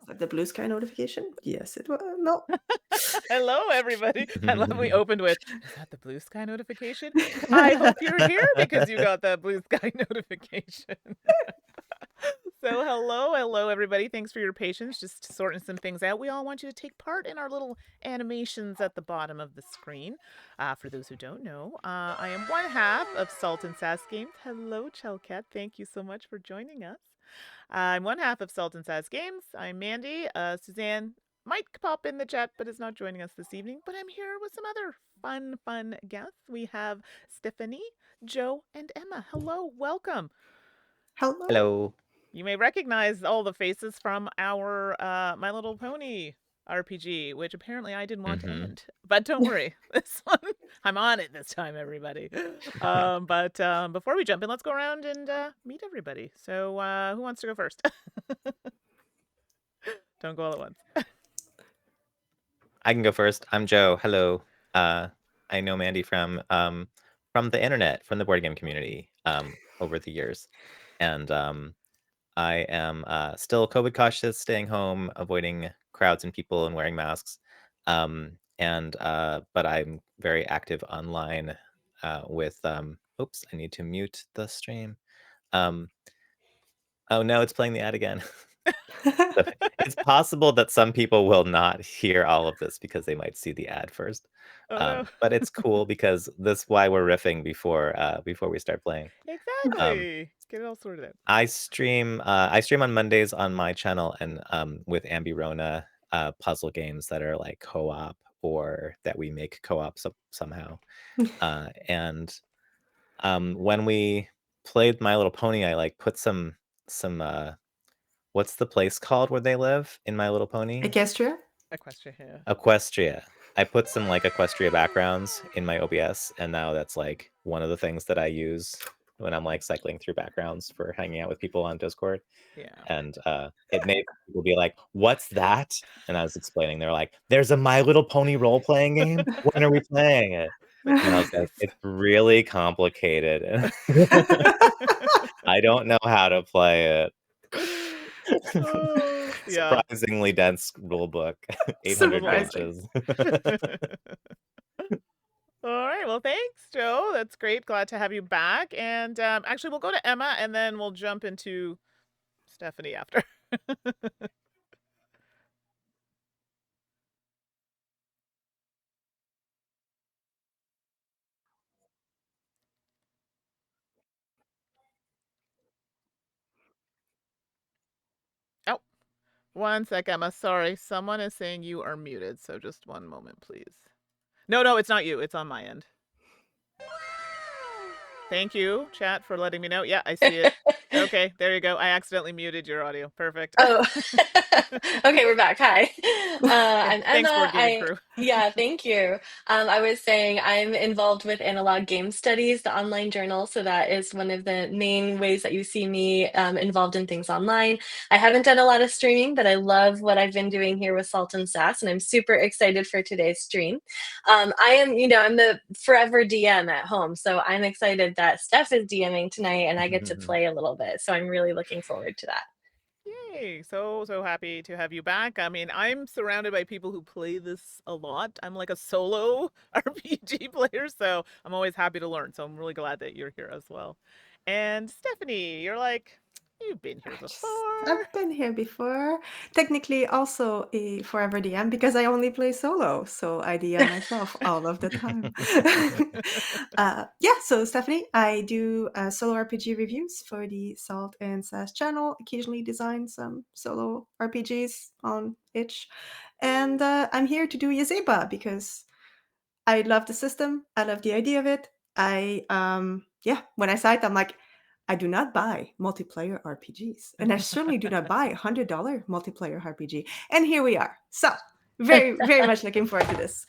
The blue sky notification? Yes, it was. No. Hello, everybody. I love we opened with, "Is that the blue sky notification? I hope you're here because you got that blue sky notification." So hello, everybody. Thanks for your patience. Just sorting some things out. We all want you to take part in our little animations at the bottom of the screen. For those who don't know, I am one half of Salt and Sass Games. Hello, Chelcat. Thank you so much for joining us. I'm one half of Salt and Sass Games. I'm Mandy. Suzanne might pop in the chat, but is not joining us this evening. But I'm here with some other fun guests. We have Stephanie, Joe, and Emma. Hello, welcome. Hello. Hello. You may recognize all the faces from our My Little Pony RPG, which apparently I didn't want to end. But don't worry, this one, I'm on it this time, everybody. But before we jump in, let's go around and meet everybody. So who wants to go first? Don't go all at once. I can go first. I'm Joe. Hello. I know Mandy from the internet, from the board game community over the years. And I am still COVID cautious, staying home, avoiding crowds and people and wearing masks. But I'm very active online with oops, I need to mute the stream. Oh no, it's playing the ad again. It's possible that some people will not hear all of this because they might see the ad first. Oh, no. But it's cool because that's why we're riffing before we start playing. Exactly. Get it all sorted out. I stream on Mondays on my channel and with Ambirona puzzle games that are like co-op or that we make co-op somehow. And when we played My Little Pony, I like put some what's the place called where they live in My Little Pony? Equestria? Equestria. Equestria. I put some like Equestria backgrounds in my OBS, and now that's like one of the things that I use when I'm like cycling through backgrounds for hanging out with people on Discord. Yeah. And it made people be like, "What's that?" And I was explaining. They're like, "There's a My Little Pony role-playing game. When are we playing it?" And I was like, "It's really complicated. I don't know how to play it." Yeah. Surprisingly dense rule book, 800 pages. All right, well, thanks, Joe. That's great. Glad to have you back. And actually, we'll go to Emma, and then we'll jump into Stephanie after. Oh, one sec, Emma. Sorry, someone is saying you are muted, so just one moment, please. No, it's not you. It's on my end. Thank you, chat, for letting me know. Yeah, I see it. Okay, there you go. I accidentally muted your audio. Perfect. Oh, okay, we're back. Hi, I'm Thanks, Emma. Board Gaming Crew. Yeah, thank you. I was saying I'm involved with Analog Game Studies, the online journal. So that is one of the main ways that you see me involved in things online. I haven't done a lot of streaming, but I love what I've been doing here with Salt and Sass, and I'm super excited for today's stream. I'm the forever DM at home, so I'm excited that Steph is DMing tonight, and I get to play a little bit. So I'm really looking forward to that. Yay, so happy to have you back. I mean, I'm surrounded by people who play this a lot. I'm like a solo RPG player, so I'm always happy to learn. So I'm really glad that you're here as well. And Stephanie, you've been here before. I've been here before. Technically also a forever DM because I only play solo, so I DM myself all of the time. So Stephanie, I do solo RPG reviews for the Salt and Sass channel, occasionally design some solo RPGs on itch. And I'm here to do Yazeba because I love the system. I love the idea of it. When I saw it, I'm like, I do not buy multiplayer RPGs. And I certainly do not buy $100 multiplayer RPG. And here we are. So very, very much looking forward to this.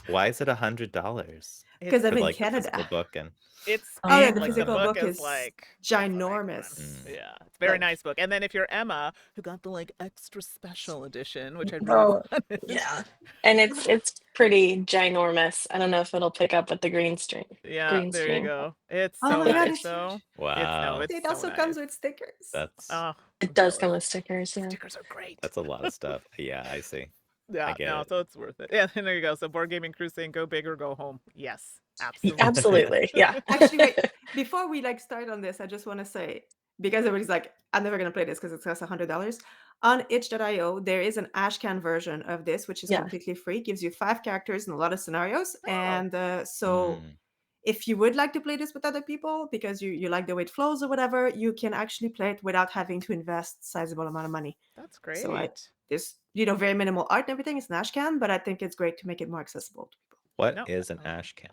Why is it $100? Because I'm with in like the physical Canada. book and It's Oh yeah, the like the physical book book is is like that's a nice one. ginormous. Mm. Yeah, it's a very Like, nice book. And then if you're Emma, who got the like extra special edition, which I really Oh, wanted. yeah. And it's pretty ginormous. I don't know if it'll pick up with the green screen. Yeah, Green there you screen. go. It's oh so my god, nice it's though. huge. wow, It's It so also nice. comes with stickers. that's Oh, It I'm does come jealous. with stickers, yeah. Stickers are great. a lot of stuff. Yeah, I see. I Yeah, get no, it. so it's worth it. Yeah, and there you go. So Board Gaming Cruise saying go big or go home. Yes, absolutely. Absolutely, yeah. Actually, wait. Before we like start on this, I just want to say, because everybody's like, I'm never gonna play this because it costs $100. On itch.io, there is an Ashcan version of this, which is Yeah. completely free. Gives you 5 characters and a lot of scenarios. Oh. And so Mm. if you would like to play this with other people because you like the way it flows or whatever, you can actually play it without having to invest sizable amount of money. That's So great. there's very minimal art and everything. It's an Ashcan, but I think it's great to make it more accessible to people. What No, is an I love it. ash can?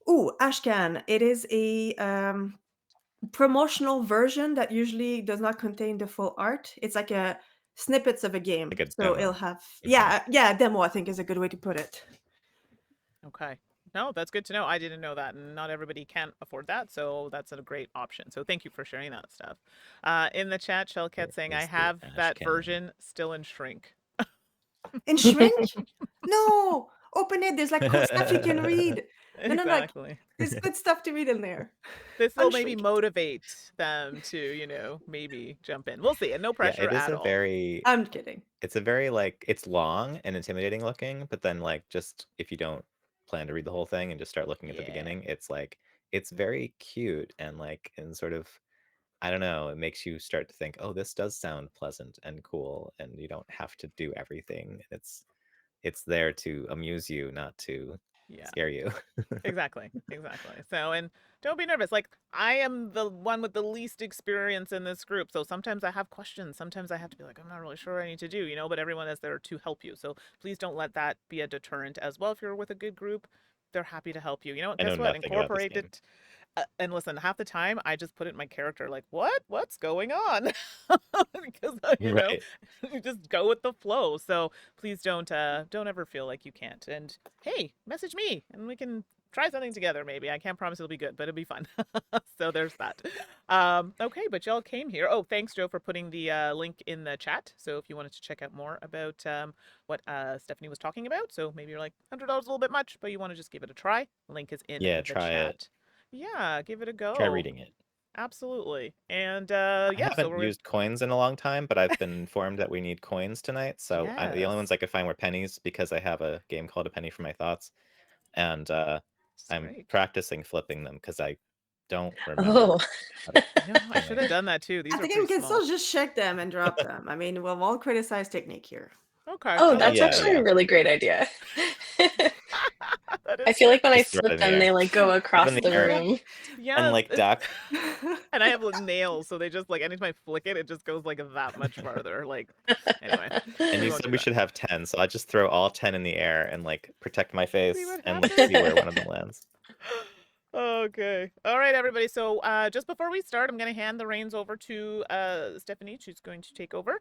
Ooh, Ashcan. It is a promotional version that usually does not contain the full art. It's like a snippets of a game. Like a So it'll demo. have Mhm. demo I think is a good way to put it. Okay. No, that's good to know. I didn't know that, and not everybody can afford that, so that's a great option. So thank you for sharing that stuff. In the chat, Shellcat What saying I is the have ash that can? version still in shrink. In shrink? No, open it. There's like cool stuff you can read. No, like Exactly. there's good stuff to read in there. This will maybe Unshrink it. motivate them to, maybe jump in. We'll see, and no Yeah, pressure it is at a all. very I'm kidding. it's a very like it's long and intimidating looking, but then like just if you don't plan to read the whole thing and just start looking at the Yeah. beginning, it's like it's very cute and like and sort of I don't know, it makes you start to think, oh, this does sound pleasant and cool, and you don't have to do everything. It's there to amuse you, not to Yeah. scare you. Exactly. So, and don't be nervous. Like, I am the one with the least experience in this group. So sometimes I have questions. Sometimes I have to be like, I'm not really sure what I need to do, but everyone is there to help you. So please don't let that be a deterrent as well. If you're with a good group, they're happy to help you. You know what? I know Guess what? nothing about this Incorporate game. it. And listen, half the time I just put it in my character, like, what's going on? Because Right. you just go with the flow. So please don't ever feel like you can't. And hey, message me, and we can try something together. Maybe I can't promise it'll be good, but it'll be fun. So there's that. Okay, but y'all came here. Oh, thanks, Joe, for putting the link in the chat. So if you wanted to check out more about what Stephanie was talking about, so maybe you're like $100 a little bit much, but you want to just give it a try. Link is in Yeah, the try chat. it. Yeah, give it a go. Try reading it. Absolutely. And I yeah, so haven't used coins in a long time, but I've been informed that we need coins tonight. So the only ones yes, I could find were pennies because I have a game called A Penny for My Thoughts, and I'm great. practicing flipping them because I don't remember. Oh. how to I know, I do should my- have done that too. These I are think we pretty can small. still just shake them and drop them. I mean, we'll all criticize technique here. Okay. Oh, no, that's yeah, actually yeah. a really great idea. That I is feel like when I Just throw it flip in the them, air. they like go Up across in the the air room. yeah, and like duck. and I have nails, so they just like anytime I flick it, it just goes like that much farther. Like anyway, And we you won't said do we that. should have 10, so I just throw all 10 in the air and like protect my See face what and like happens. see where one of them lands. Okay. All right, everybody. So just before we start, I'm going to hand the reins over to Stephanie. She's going to take over.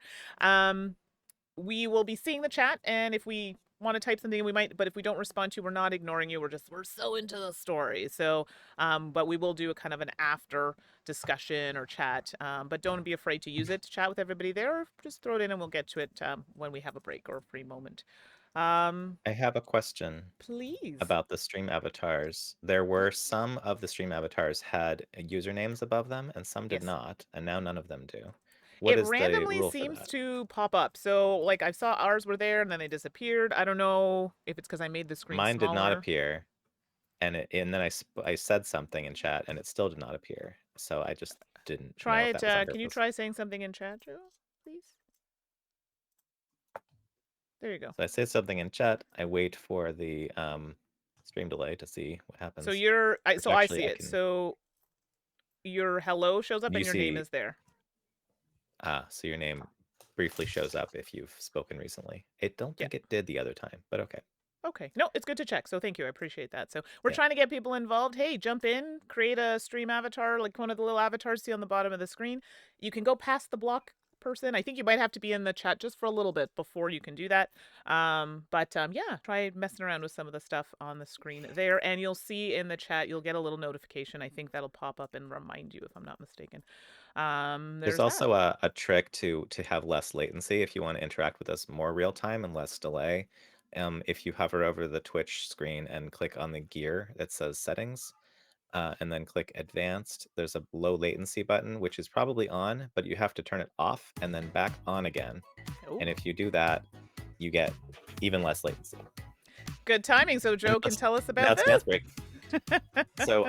We will be seeing the chat, and if we want to type something, we might, but if we don't respond to you, we're not ignoring you. We're so into the story. So, but we will do a kind of an after discussion or chat. But don't be afraid to use it to chat with everybody there. Or just throw it in and we'll get to it when we have a break or a free moment. I have a question. Please. About the stream avatars. There were some of the stream avatars had usernames above them and some did Yes. not, and now none of them do. What It is the randomly rule for seems that? to pop up. So like I saw ours were there and then they disappeared. I don't know if it's because I made the screen Mine did not smaller. appear, and then I said something in chat and it still did not appear. So I just didn't Try know it. if that was on Can you purpose. try saying something in chat, Joe, please? There you go. So I say something in chat. I wait for the stream delay to see what happens. So you're Which so I actually see I it. can- So your hello shows up You and your name see- is there. So your name briefly shows up if you've spoken recently. I don't think it did the other time, but okay. Okay. No, it's good to check. So thank you. I appreciate that. So we're Yeah. trying to get people involved. Hey, jump in, create a stream avatar, like one of the little avatars you see on the bottom of the screen. You can go past the block person. I think you might have to be in the chat just for a little bit before you can do that. Yeah, try messing around with some of the stuff on the screen there, and you'll see in the chat, you'll get a little notification. I think that'll pop up and remind you, if I'm not mistaken. There's also a trick to have less latency if you want to interact with us more real time and less delay. If you hover over the Twitch screen and click on the gear that says settings, and then click advanced, there's a low latency button, which is probably on, but you have to turn it off and then back on again. Ooh. And if you do that, you get even less latency. Good timing, so Joe can tell us about now this. It's dance break. So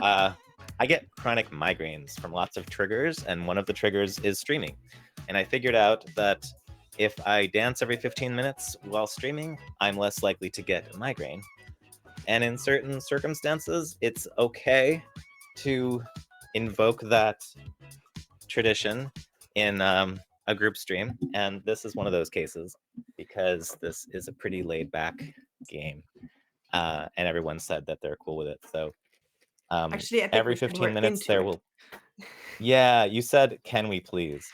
I get chronic migraines from lots of triggers, and one of the triggers is streaming. And I figured out that if I dance every 15 minutes while streaming, I'm less likely to get a migraine. And in certain circumstances, it's okay to invoke that tradition in a group stream. And this is one of those cases, because this is a pretty laid back game. And everyone said that they're cool with it. So Actually, I think every we can 15 work minutes into there it. will. Yeah, you said, "Can we please?"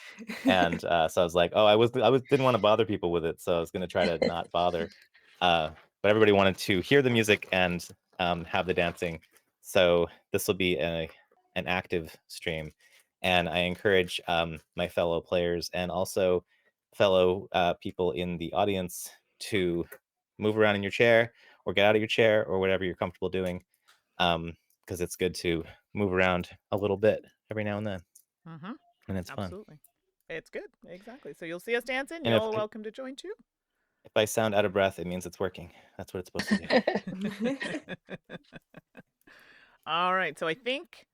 And so I was like, "Oh, I didn't want to bother people with it, so I was going to try to not bother." But everybody wanted to hear the music and have the dancing, so this will be an active stream, and I encourage my fellow players and also fellow people in the audience to move around in your chair or get out of your chair or whatever you're comfortable doing, because it's good to move around a little bit every now and then. Mm-hmm. And it's Absolutely. It's good. Exactly. So you'll see us dancing. And You're all welcome to join too. If I sound out of breath, it means it's working. That's what it's supposed to do. All right. So I think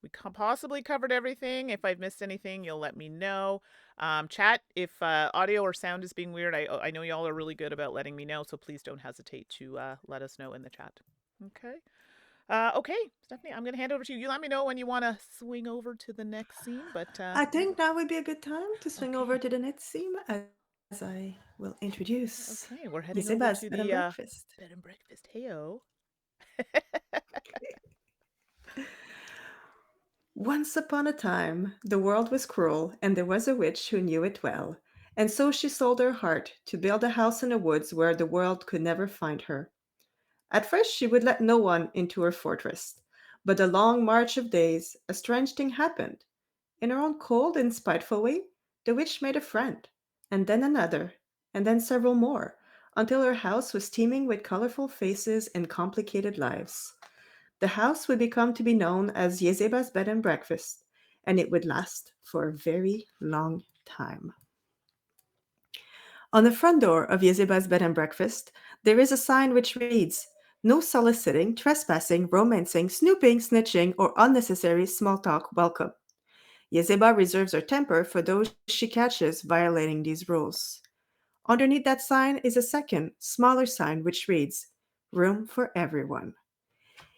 we possibly covered everything. If I've missed anything, you'll let me know. Chat, if audio or sound is being weird, I know y'all are really good about letting me know, so please don't hesitate to let us know in the chat. Okay. Okay, Stephanie, I'm going to hand over to you. You let me know when you want to swing over to the next scene, but I think now would be a good time to swing over to the next scene, as I will introduce. Okay, we're heading over Yazeba's to bed the and breakfast. bed and breakfast. Heyo. Once upon a time, the world was cruel, and there was a witch who knew it well. And so she sold her heart to build a house in the woods where the world could never find her. At first, she would let no one into her fortress. But a long march of days, a strange thing happened. In her own cold and spiteful way, the witch made a friend, and then another, and then several more, until her house was teeming with colorful faces and complicated lives. The house would become to be known as Yezeba's bed and breakfast, and it would last for a very long time. On the front door of Yezeba's bed and breakfast, there is a sign which reads, "No soliciting, trespassing, romancing, snooping, snitching, or unnecessary small talk welcome." Yazeba reserves her temper for those she catches violating these rules. Underneath that sign is a second, smaller sign which reads, "Room for everyone."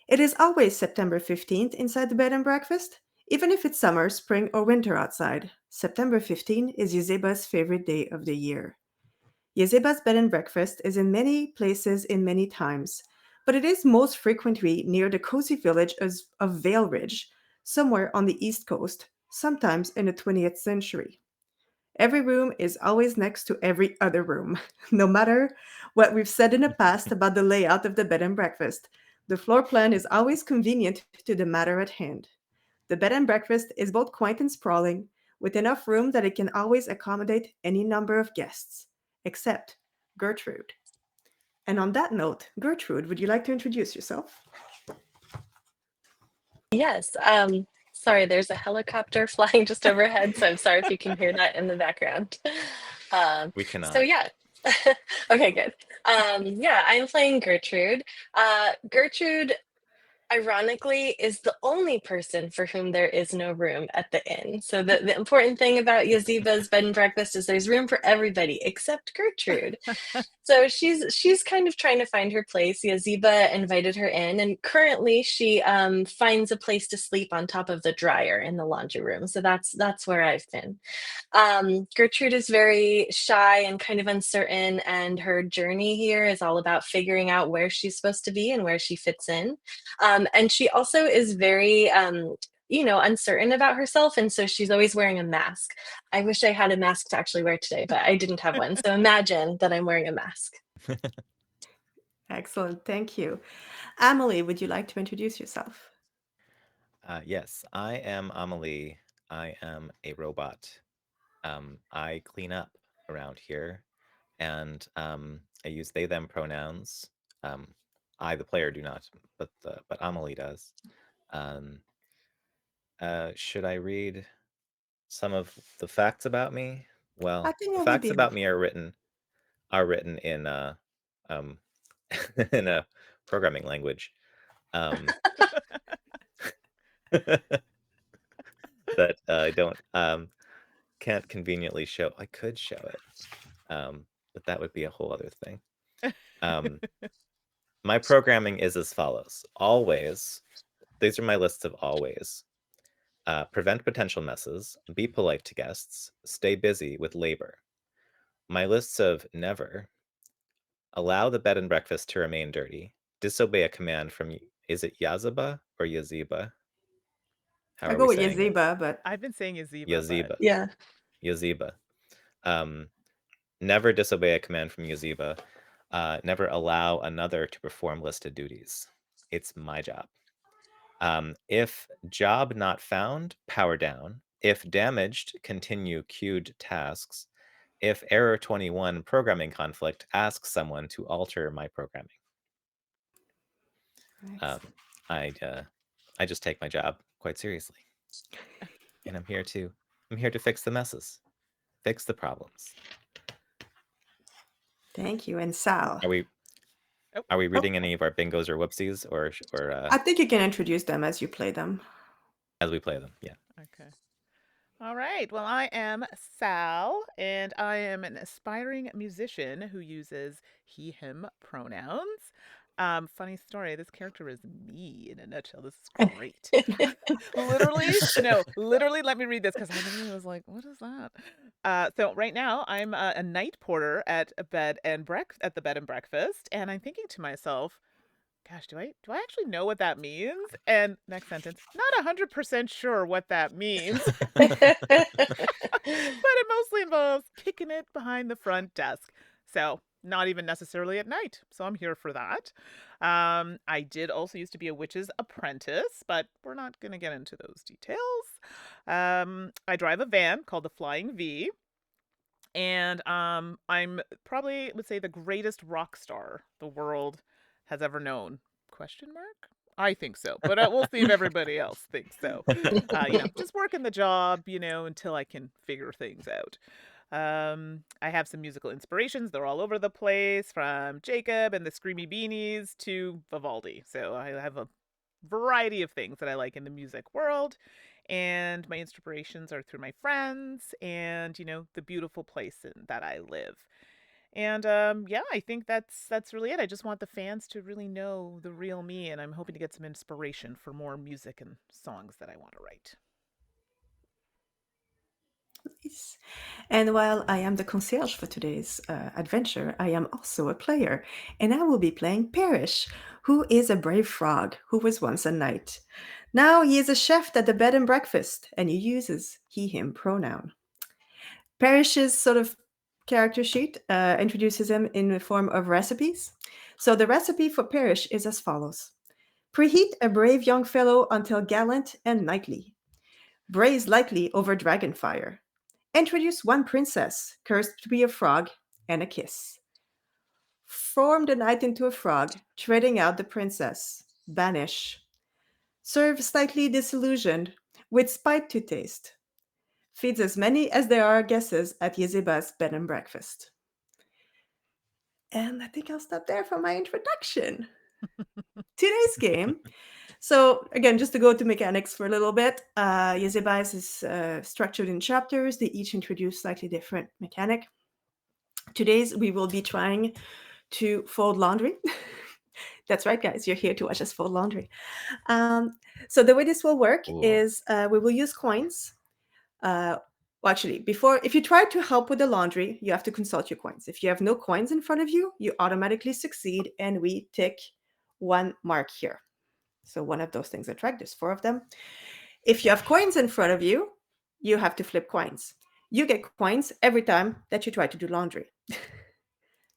It is always September 15th inside the bed and breakfast, even if it's summer, spring, or winter outside. September 15 is Yazeba's favorite day of the year. Yazeba's bed and breakfast is in many places in many times, but it is most frequently near the cozy village of Vale Ridge, somewhere on the East Coast, sometimes in the 20th century. Every room is always next to every other room. No matter what we've said in the past about the layout of the bed and breakfast, the floor plan is always convenient to the matter at hand. The bed and breakfast is both quaint and sprawling, with enough room that it can always accommodate any number of guests, except Gertrude. And on that note, Gertrude, would you like to introduce yourself? Yes. Sorry, there's a helicopter flying just overhead, so I'm sorry if you can hear that in the background. We cannot. So yeah. Okay, good. Yeah, I'm playing Gertrude. Gertrude, ironically, is the only person for whom there is no room at the inn. So the important thing about Yazeba's bed and breakfast is there's room for everybody except Gertrude. So she's kind of trying to find her place. Yazeba invited her in, and currently she finds a place to sleep on top of the dryer in the laundry room. So that's where I've been. Gertrude is very shy and kind of uncertain, and her journey here is all about figuring out where she's supposed to be and where she fits in. And she also is very uncertain about herself. And so she's always wearing a mask. I wish I had a mask to actually wear today, but I didn't have one. So imagine that I'm wearing a mask. Excellent. Thank you. Amelie, would you like to introduce yourself? Yes, I am Amelie. I am a robot. I clean up around here, and I use they them pronouns. I, the player, do not, but Amelie does. Should I read some of the facts about me? Well, I think the it would facts be about me are written in um in a programming language that I don't can't conveniently show. I could show it, but that would be a whole other thing. My programming is as follows. Always, these are my lists of always. Prevent potential messes, be polite to guests, stay busy with labor. My lists of never, allow the bed and breakfast to remain dirty, disobey a command from, is it Yazeba or Yazeba? How I are go we with saying it? Yazeba, but I've been saying Yazeba, but Yazeba. Yeah. Yazeba. Never disobey a command from Yazeba. Never allow another to perform listed duties. It's my job. If job not found, power down. If damaged, continue queued tasks. If error 21, programming conflict, ask someone to alter my programming. excellent. I just take my job quite seriously, and I'm here to fix the messes, fix the problems. Thank you. And Sal, Are we Oh, reading any of our bingos or whoopsies, or I think you can introduce them as you play them. as we play them? Yeah. okay. All right. Well, I am Sal, and I am an aspiring musician who uses he, him pronouns. Funny story, this character is me in a nutshell. This is great. Literally, let me read this because I literally was like, what is that? So right now I'm a night porter at a bed and at the bed and breakfast, and I'm thinking to myself, gosh, do I actually know what that means? And next sentence, not 100% sure what that means. But it mostly involves kicking it behind the front desk. So, not even necessarily at night. So, I'm here for that. I did also used to be a witch's apprentice, but we're not going to get into those details. I drive a van called the Flying V. And I'm probably would say the greatest rock star the world has ever known. Question mark? I think so, but we'll see if everybody else thinks so. Just working the job, until I can figure things out. I have some musical inspirations. They're all over the place, from Jacob and the Screamy Beanies to Vivaldi. So I have a variety of things that I like in the music world. And my inspirations are through my friends and, the beautiful place that I live. And yeah, I think that's really it. I just want the fans to really know the real me, and I'm hoping to get some inspiration for more music and songs that I want to write. Nice. And while I am the concierge for today's adventure, I am also a player, and I will be playing Parrish, who is a brave frog who was once a knight. Now he is a chef at the bed and breakfast, and he uses he, him pronoun. Parrish's sort of character sheet introduces him in the form of recipes. So the recipe for Parrish is as follows. Preheat a brave young fellow until gallant and knightly. Braise lightly over dragon fire. Introduce one princess, cursed to be a frog, and a kiss. Form the knight into a frog, treading out the princess. Banish. Serve slightly disillusioned, with spite to taste. Feeds as many as there are guesses at Yazeba's bed and breakfast. And I think I'll stop there for my introduction. Today's game. So again, just to go to mechanics for a little bit, Yazeba is structured in chapters. They each introduce slightly different mechanic. Today's we will be trying to fold laundry. That's right, guys. You're here to watch us fold laundry. So the way this will work is we will use coins. Well, actually, if you try to help with the laundry, you have to consult your coins. If you have no coins in front of you, you automatically succeed, and we tick one mark here. So one of those things I track, there's 4 of them. If you have coins in front of you, you have to flip coins. You get coins every time that you try to do laundry.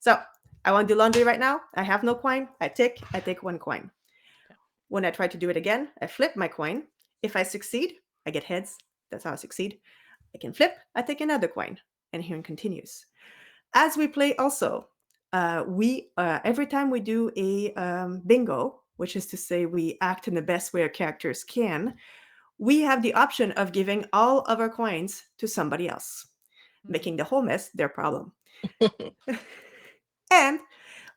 So I want to do laundry right now. I have no coin. I take 1 coin. Okay. When I try to do it again, I flip my coin. If I succeed, I get heads. That's how I succeed. I can flip. I take another coin. And here it continues. As we play also, we every time we do a bingo, which is to say we act in the best way our characters can, we have the option of giving all of our coins to somebody else, making the whole mess their problem. And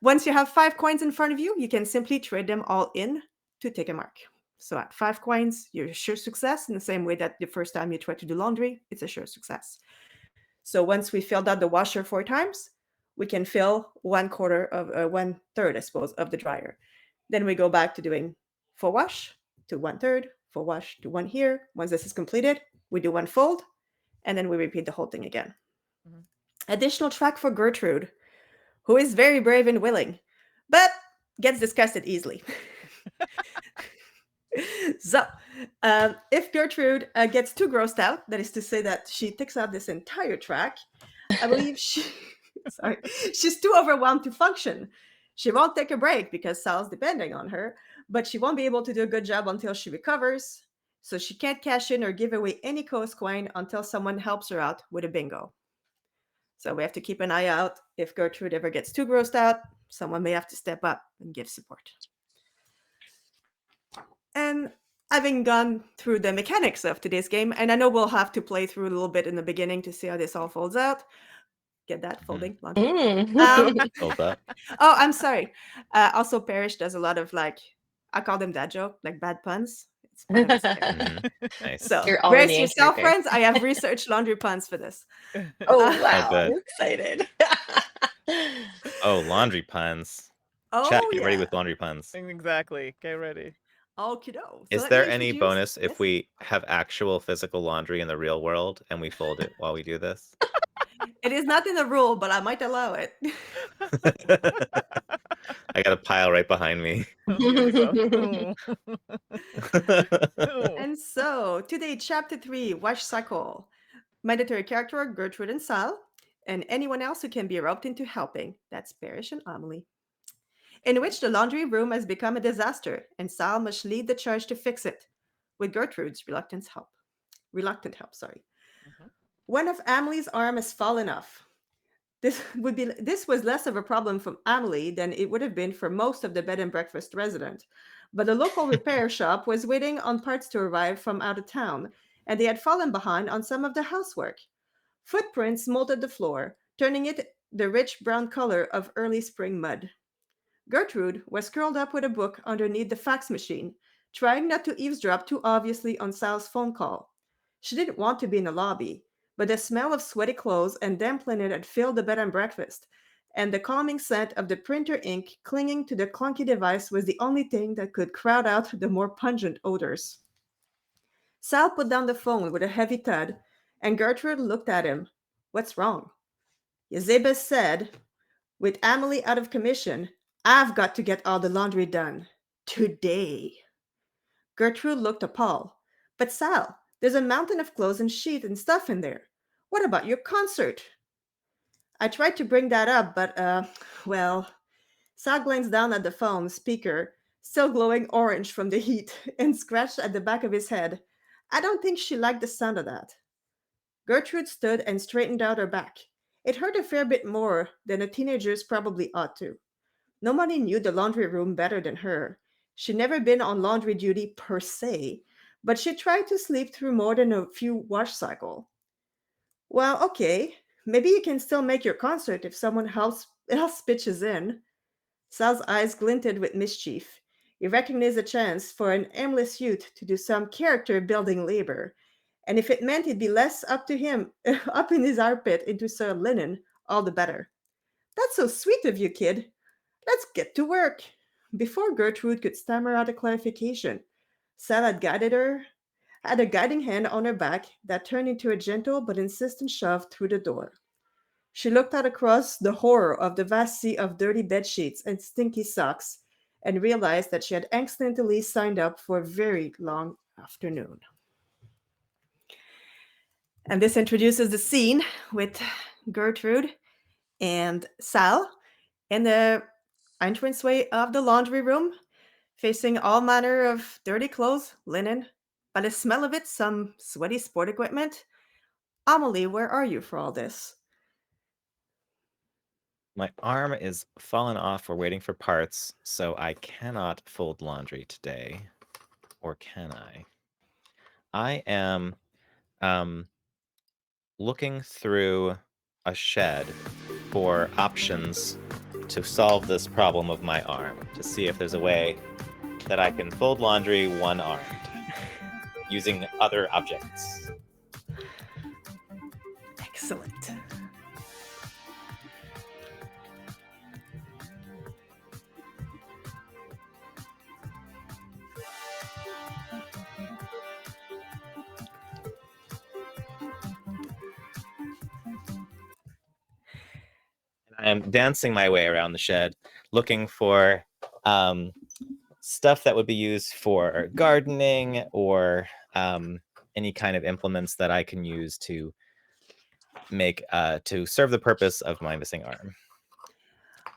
once you have 5 coins in front of you, you can simply trade them all in to take a mark. So at 5 coins, you're a sure success in the same way that the first time you try to do laundry, it's a sure success. So once we filled out the washer 4 times, we can fill 1/4 of 1/3, I suppose, of the dryer. Then we go back to doing 4 wash to 1/3, 4 wash to 1 here. Once this is completed, we do 1 fold, and then we repeat the whole thing again. Mhm. Additional track for Gertrude, who is very brave and willing, but gets disgusted easily. So, if Gertrude gets too grossed out, that is to say that she takes out this entire track, I believe she's too overwhelmed to function. She won't take a break because Sal's depending on her, but she won't be able to do a good job until she recovers. So she can't cash in or give away any coast coin until someone helps her out with a bingo. So we have to keep an eye out. If Gertrude ever gets too grossed out, someone may have to step up and give support. And having gone through the mechanics of today's game, and I know we'll have to play through a little bit in the beginning to see how this all folds out. Get that folding laundry. Hold up. Oh, I'm sorry. Also, Parrish does a lot of I call them dad joke, like bad puns. It's part of his character. Nice. So You're already brace in yourself, character. friends. I have researched laundry puns for this. Oh wow, good. I'm excited. Oh, laundry puns. Oh, Chat, get ready yeah. with laundry puns. Exactly. Get ready. Okie-doke. So Is let there me any introduce- bonus if Yes? we have actual physical laundry in the real world and we fold it while we do this? It is not in the rule, but I might allow it. I got a pile right behind me. Oh, Yazeba. Oh. And so, today, Chapter 3, Wash Cycle. Mandatory character, Gertrude and Sal, and anyone else who can be roped into helping. That's Parrish and Amelie. In which the laundry room has become a disaster, and Sal must lead the charge to fix it, with Gertrude's reluctant help. Mhm. One of Amelie's arm has fallen off. This was less of a problem for Amelie than it would have been for most of the bed and breakfast residents. But the local repair shop was waiting on parts to arrive from out of town, and they had fallen behind on some of the housework. Footprints molded the floor, turning it the rich brown color of early spring mud. Gertrude was curled up with a book underneath the fax machine, trying not to eavesdrop too obviously on Sal's phone call. She didn't want to be in the lobby, but the smell of sweaty clothes and damp linen had filled the bed and breakfast, and the calming scent of the printer ink clinging to the clunky device was the only thing that could crowd out the more pungent odors. Sal put down the phone with a heavy thud, and Gertrude looked at him. What's wrong? Yazeba said, with Amelie out of commission, I've got to get all the laundry done. Today. Gertrude looked appalled. But Sal, there's a mountain of clothes and sheets and stuff in there. What about your concert? I tried to bring that up, but, well. Sal glanced down at the phone speaker, still glowing orange from the heat, and scratched at the back of his head. I don't think she liked the sound of that. Gertrude stood and straightened out her back. It hurt a fair bit more than a teenager's probably ought to. Nobody knew the laundry room better than her. She'd never been on laundry duty per se, but she tried to sleep through more than a few wash cycles. Well, okay, maybe you can still make your concert if someone else pitches in. Sal's eyes glinted with mischief. He recognized a chance for an aimless youth to do some character-building labor, and if it meant it'd be less up to him, up in his armpit into soiled linen, all the better. That's so sweet of you, kid. Let's get to work. Before Gertrude could stammer out a clarification, Sal had a guiding hand on her back that turned into a gentle but insistent shove through the door. She looked out across the horror of the vast sea of dirty bed sheets and stinky socks and realized that she had accidentally signed up for a very long afternoon. And this introduces the scene with Gertrude and Sal in the entranceway of the laundry room, facing all manner of dirty clothes, linen, by the smell of it, some sweaty sport equipment. Amelie, where are you for all this? My arm is fallen off. We're waiting for parts, so I cannot fold laundry today. Or can I? I am looking through a shed for options to solve this problem of my arm, to see if there's a way that I can fold laundry one-armed using other objects. Excellent. I am dancing my way around the shed, looking for stuff that would be used for gardening or any kind of implements that I can use to make to serve the purpose of my missing arm.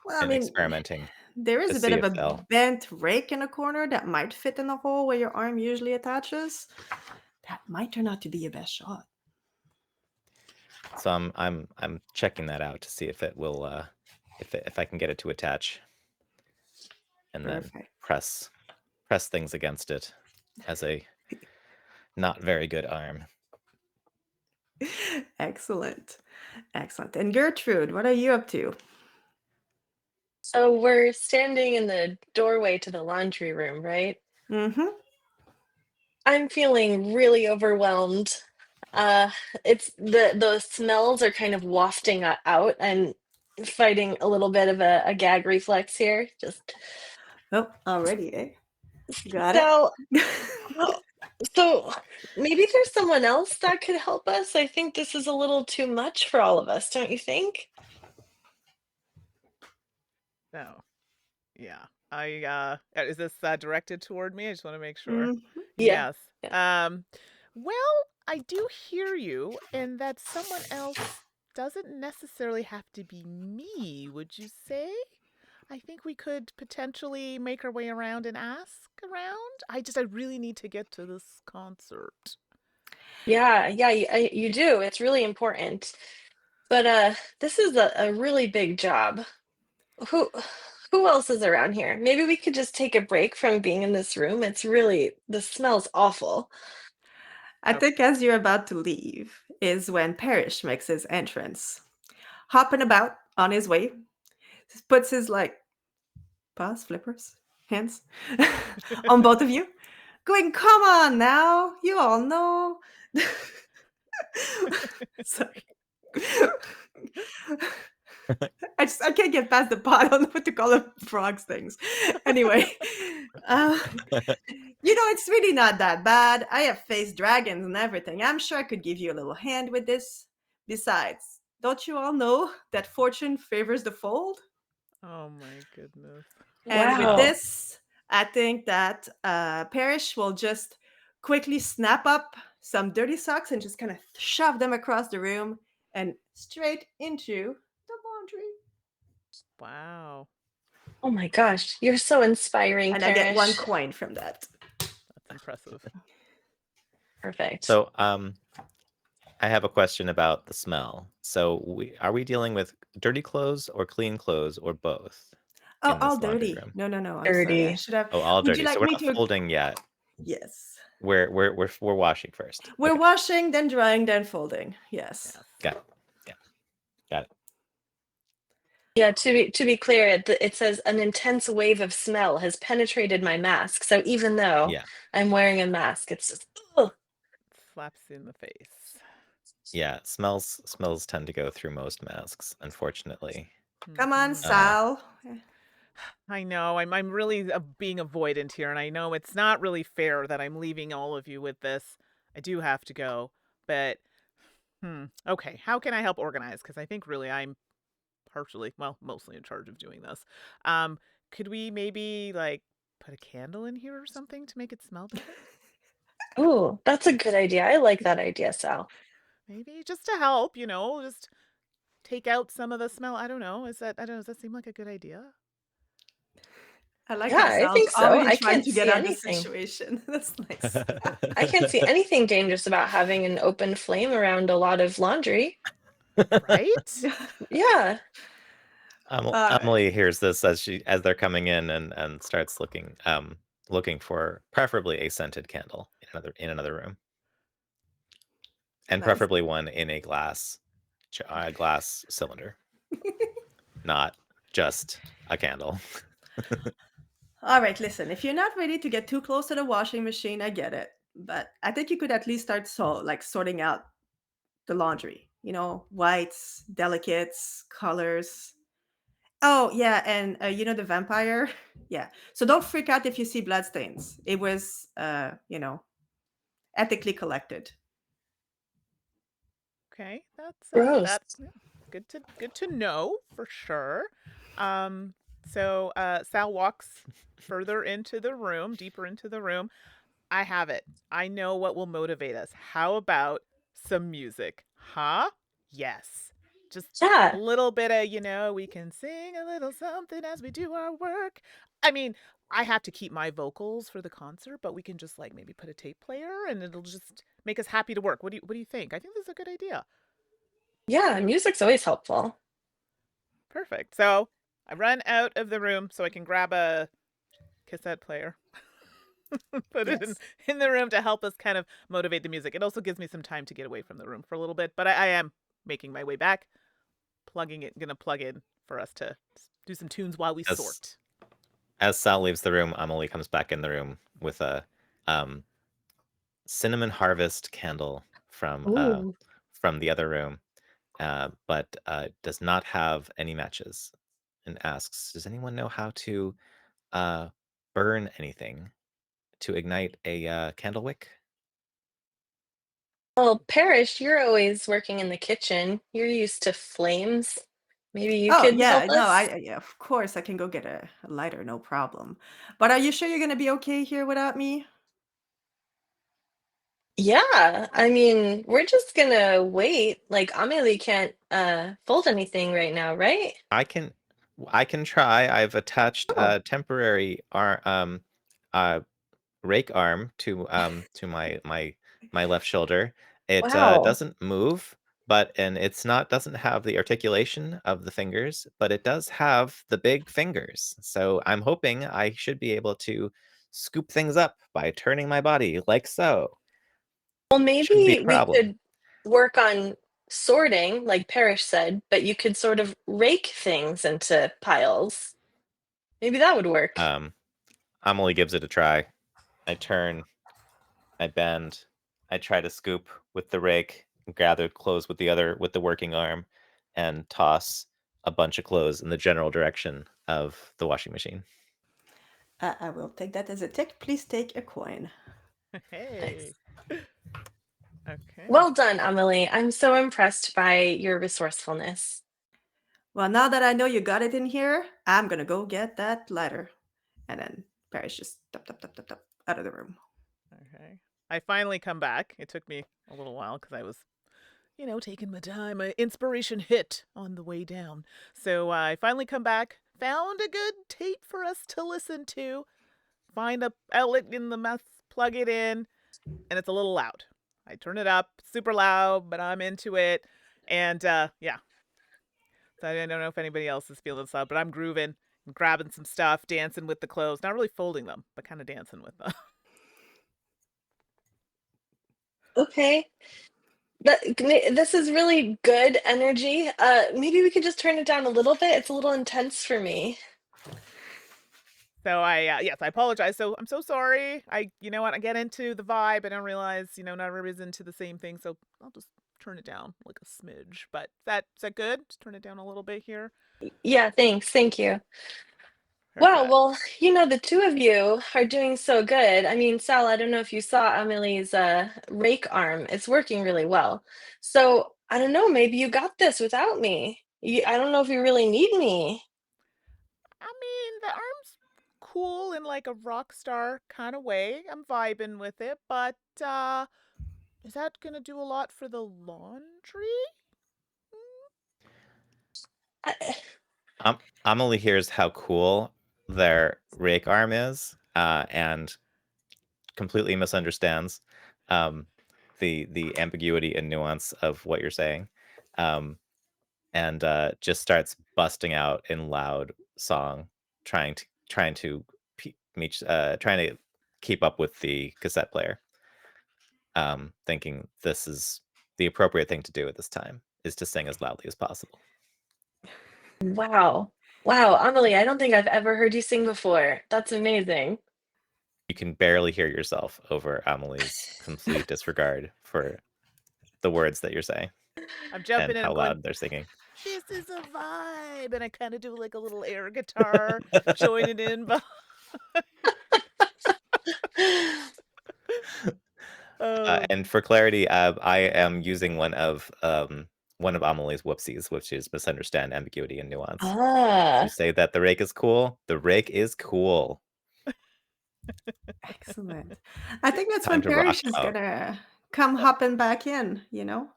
Well, I And mean, experimenting there is to a bit see of if a they'll. bent rake in a corner that might fit in the hole where your arm usually attaches. That might turn out to be your best shot. So I'm checking that out to see if it will if I can get it to attach, and then Perfect. press things against it as a not very good arm. Excellent. Excellent. And Gertrude, what are you up to? So we're standing in the doorway to the laundry room, right? Mm-hmm. I'm feeling really overwhelmed. Uh, it's the smells are kind of wafting out. I'm fighting a little bit of a gag reflex here. Just Oh, already, eh? Got it. so oh, so maybe there's someone else that could help us. I think this is a little too much for all of us, don't you think? No. Yeah. Is this directed toward me? I just want to make sure. Mhm. Yeah. Yes. Yeah. Well, I do hear you, and that someone else doesn't necessarily have to be me, would you say? I think we could potentially make our way around and ask around. I really need to get to this concert. Yeah, yeah, you do. It's really important. But this is a really big job. Who who else is around here? Maybe we could just take a break from being in this room. It's really the smell's awful. I Oh, think as you're about to leave is when Parrish makes his entrance, hopping about on his way, puts his like paws, flippers, hands on both of you, going, "Come on now, you all know." Sorry. I can't get past the pot. I don't know what to call them frogs things. Anyway, uh, it's really not that bad. I have faced dragons and everything. I'm sure I could give you a little hand with this. Besides, don't you all know that fortune favors the fold? oh my goodness. And with Wow. this, I think that Parrish will just quickly snap up some dirty socks and just kind of shove them across the room and straight into the laundry. Wow. Oh my gosh, you're so inspiring, And I get one Parrish. coin from that. That's impressive. Perfect. So I have a question about the smell. So are we dealing with dirty clothes or clean clothes or both Oh, in all this laundry dirty. room? No, I'm sorry. I Dirty. should have. Oh, all Would you dirty. So like we're me not to? folding yet. Yes. We're washing first. We're Okay. washing, then drying, then folding. Yes. Yes. Got it. Yeah. Got it. Yeah, to be clear, it says an intense wave of smell has penetrated my mask. So even though Yeah. I'm wearing a mask, it's just ugh. Slaps in the face. Yeah. Smells tend to go through most masks, unfortunately. Come on, Mhm. Sal. I know. I'm really being avoidant here, and I know it's not really fair that I'm leaving all of you with this. I do have to go, but okay. How can I help organize? Because I think really I'm mostly in charge of doing this. Could we maybe like put a candle in here or something to make it smell better? Oh, that's a good idea. I like that idea, Sal. maybe just to help, just take out some of the smell. I don't know. Does that seem like a good idea? I like Yeah, how I Sal's think so. already I trying can't to get see out of the anything. situation. That's nice. I can't see anything dangerous about having an open flame around a lot of laundry. Right? Yeah. All right. Emily hears this as they're coming in and starts looking for preferably a scented candle in another room, and Nice. preferably one in a glass cylinder, not just a candle. All right, listen, if you're not ready to get too close to the washing machine, I get it. But I think you could at least start sorting out the laundry. Whites, delicates, colors. Oh, yeah, and the vampire? Yeah. So don't freak out if you see bloodstains. It was ethically collected. Okay, Gross. that's good to know for sure. Um, so Sal walks further into the room, deeper into the room. I have it. I know what will motivate us. How about some music? Huh? Yes. Just a Yeah. little bit of, we can sing a little something as we do our work. I mean, I have to keep my vocals for the concert, but we can just like maybe put a tape player and it'll just make us happy to work. What do you think? I think this is a good idea. Yeah, music's always helpful. Perfect. So I run out of the room so I can grab a cassette player. Put it in, Yes. in the room to help us kind of motivate the music. It also gives me some time to get away from the room for a little bit, but I am making my way back, gonna plug in for us to do some tunes while we As sort. as Sal leaves the room, Emily comes back in the room with a um, cinnamon harvest candle Ooh. from the other room, but does not have any matches, and asks, "Does anyone know how to uh, burn anything to ignite a candle wick?" Well, Parrish, you're always working in the kitchen. You're used to flames. Maybe you Oh, could yeah, help no, us? yeah, of course I can go get a lighter, no problem. But are you sure you're gonna be okay here without me? Yeah, I mean, we're just gonna wait. Like, Amelie can't fold anything right now, right? I can I can try. I've attached Oh, a temporary uh, rake arm to my left shoulder. It wow. doesn't move, and it's not doesn't have the articulation of the fingers, but it does have the big fingers. So I'm hoping I should be able to scoop things up by turning my body like so. Well, Shouldn't be a maybe we problem. could work on sorting, like Parrish said, but you could sort of rake things into piles. Maybe that would work. Um, Emily gives it a try. I turn, I bend, I try to scoop with the rake, gather clothes with the working arm, and toss a bunch of clothes in the general direction of the washing machine. I will take that as a tick. Please take a coin. Hey. Nice. Okay. Well done, Amelie. I'm so impressed by your resourcefulness. Well, now that I know you got it in here, I'm gonna go get that lighter. And then Paris just tap, tap, tap, tap, tap, out of the room. Okay. I finally come back. It took me a little while because I was taking my time. An inspiration hit on the way down. So I finally come back, found a good tape for us to listen to, find a outlet in the mouth, plug it in, and it's a little loud. I turn it up, super loud, but I'm into it. And yeah, so I don't know if anybody else is feeling this loud, but I'm grooving, grabbing some stuff, dancing with the clothes. Not really folding them, but kind of dancing with them. Okay. This is really good energy. Maybe we could just turn it down a little bit. It's a little intense for me. So yes, I apologize. So I'm so sorry. You know what? I get into the vibe. I don't realize, not everybody's into the same thing. So I'll just turn it down like a smidge. But is that good? Just turn it down a little bit here. Yeah, thanks. Thank you. Wow, Perfect. well, the two of you are doing so good. I mean, Sal, I don't know if you saw Emily's rake arm. It's working really well. So, I don't know, maybe you got this without me. I don't know if you really need me. I mean, the arm's cool in like a rock star kind of way. I'm vibing with it, but Is that gonna do a lot for the laundry? Amelie hears how cool their rake arm is, and completely misunderstands the ambiguity and nuance of what you're saying, and just starts busting out in loud song, trying to trying to keep up with the cassette player, thinking this is the appropriate thing to do at this time is to sing as loudly as possible. Wow. Wow, Amelie, I don't think I've ever heard you sing before. That's amazing. You can barely hear yourself over Amelie's complete disregard for the words that you're saying I'm jumping and in how and going, loud they're singing. this is a vibe. And I kind of do like a little air guitar, joining in. And for clarity, I am using one of Amelie's whoopsies, which is misunderstand, ambiguity, and nuance. To say that the rake is cool. The rake is cool. Excellent. I think that's Time when to rock Parrish is out. gonna come hopping back in, you know?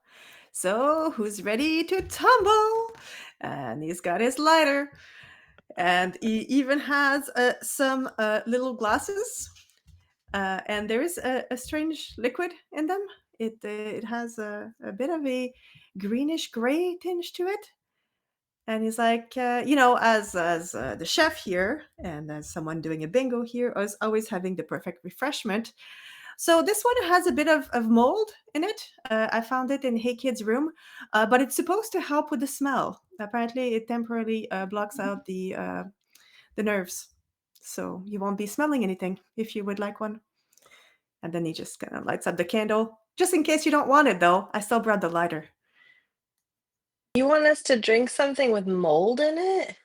So, who's ready to tumble? And he's got his lighter. And he even has some little glasses. And there is a strange liquid in them. It has a bit of a greenish gray tinge to it. And he's like, as the chef here, and as someone doing a bingo here, is always having the perfect refreshment. So this one has a bit of mold in it. I found it in Hey Kid's room, but it's supposed to help with the smell. Apparently, it temporarily blocks out the nerves, so you won't be smelling anything if you would like one. And then he just kind of lights up the candle, just in case you don't want it. Though I still brought the lighter. You want us to drink something with mold in it?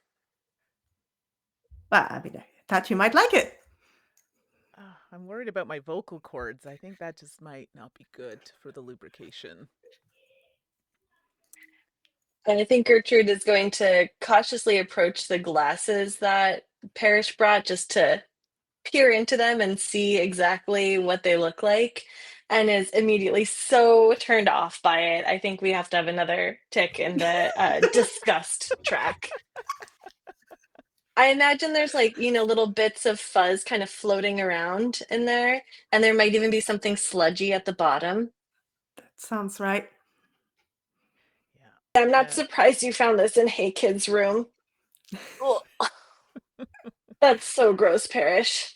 Well, I mean, I thought you might like it. I'm worried about my vocal cords. I think that just might not be good for the lubrication. And I think Gertrude is going to cautiously approach the glasses that Parrish brought just to peer into them and see exactly what they look like, and is immediately so turned off by it. I think we have to have another tick in the disgust track. I imagine there's little bits of fuzz kind of floating around in there, and there might even be something sludgy at the bottom. That sounds right. Yeah. I'm not surprised you found this in Hey Kid's room. That's so gross, Parrish.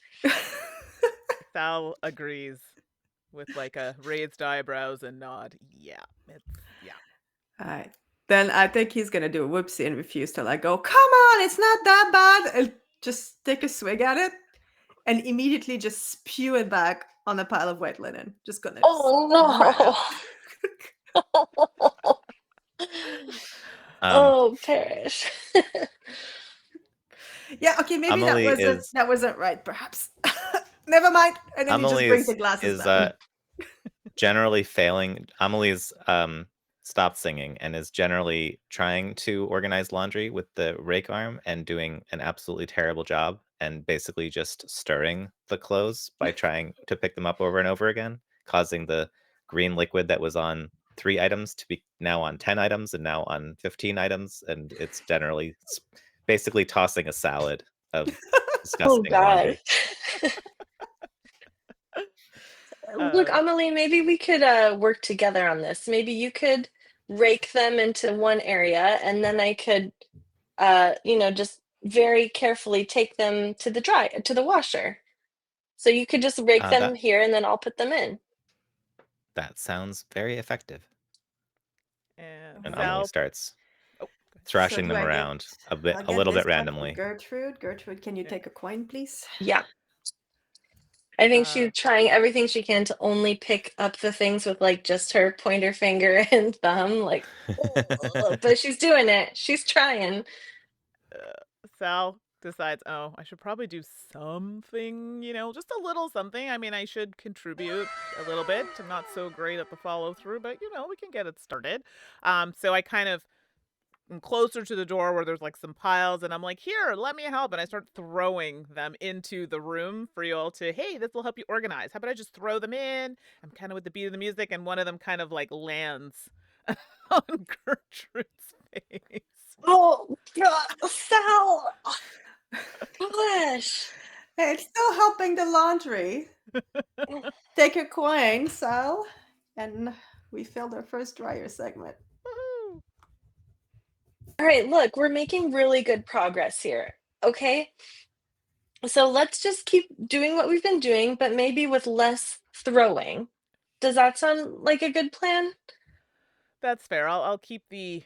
Sal agrees with like a raised eyebrows and nod. Yeah. All right. Then I think he's gonna do a whoopsie and refuse to let go. Come on, it's not that bad. And just take a swig at it, and immediately just spew it back on a pile of white linen. Just gonna. Oh no! Oh, Parrish. Yeah. Okay. Maybe Amelie that wasn't right. Perhaps. Never mind. And then he just brings the glasses back. Generally failing. Amelie's stopped singing and is generally trying to organize laundry with the rake arm and doing an absolutely terrible job, and basically just stirring the clothes by trying to pick them up over and over again, causing the green liquid that was on 3 items to be now on 10 items and now on 15 items, and it's basically tossing a salad of disgusting laundry. Look, Amelie, maybe we could work together on this. Maybe you could rake them into one area, and then I could, just very carefully take them to the washer. So you could just rake them here, and then I'll put them in. That sounds very effective. And Amelie starts thrashing them around a little bit randomly. Gertrude, can you take a coin, please? Yeah. I think she's trying everything she can to only pick up the things with just her pointer finger and thumb, but she's doing it. She's trying. Sal decides, I should probably do something, just a little something. I mean, I should contribute a little bit. I'm not so great at the follow through, but we can get it started. So I kind of closer to the door where there's like some piles, and I'm like, here, let me help. And I start throwing them into the room for you all to, hey, this will help you organize. How about I just throw them in? I'm kind of with the beat of the music, and one of them kind of like lands on Gertrude's face. Oh, God, Sal! Gosh. Hey, it's still helping the laundry. Take your coin, Sal. And we filled our first dryer segment. Woohoo! All right, look, we're making really good progress here. Okay. So let's just keep doing what we've been doing, but maybe with less throwing. Does that sound like a good plan? That's fair. I'll keep the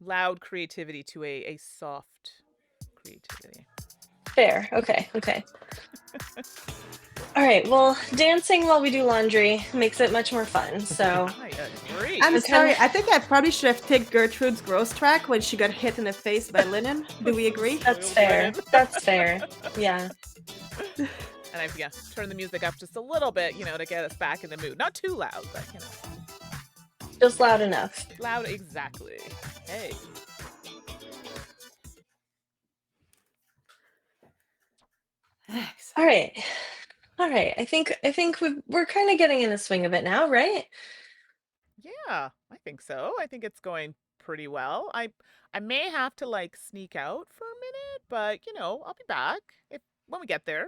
loud creativity to a soft creativity. Fair. Okay. Okay. All right. Well, dancing while we do laundry makes it much more fun. So I agree. I'm Okay. sorry, I think I probably should have taken Gertrude's gross track when she got hit in the face by linen. Do we agree? That's Spoiled fair. linen. That's fair. Yeah. And I've turned the music up just a little bit, to get us back in the mood. Not too loud, but Just loud enough. loud exactly. Hey. All right. All right. I think we're kind of getting in the swing of it now, right? Yeah, I think so. I think it's going pretty well. I may have to like sneak out for a minute, but I'll be back when we get there.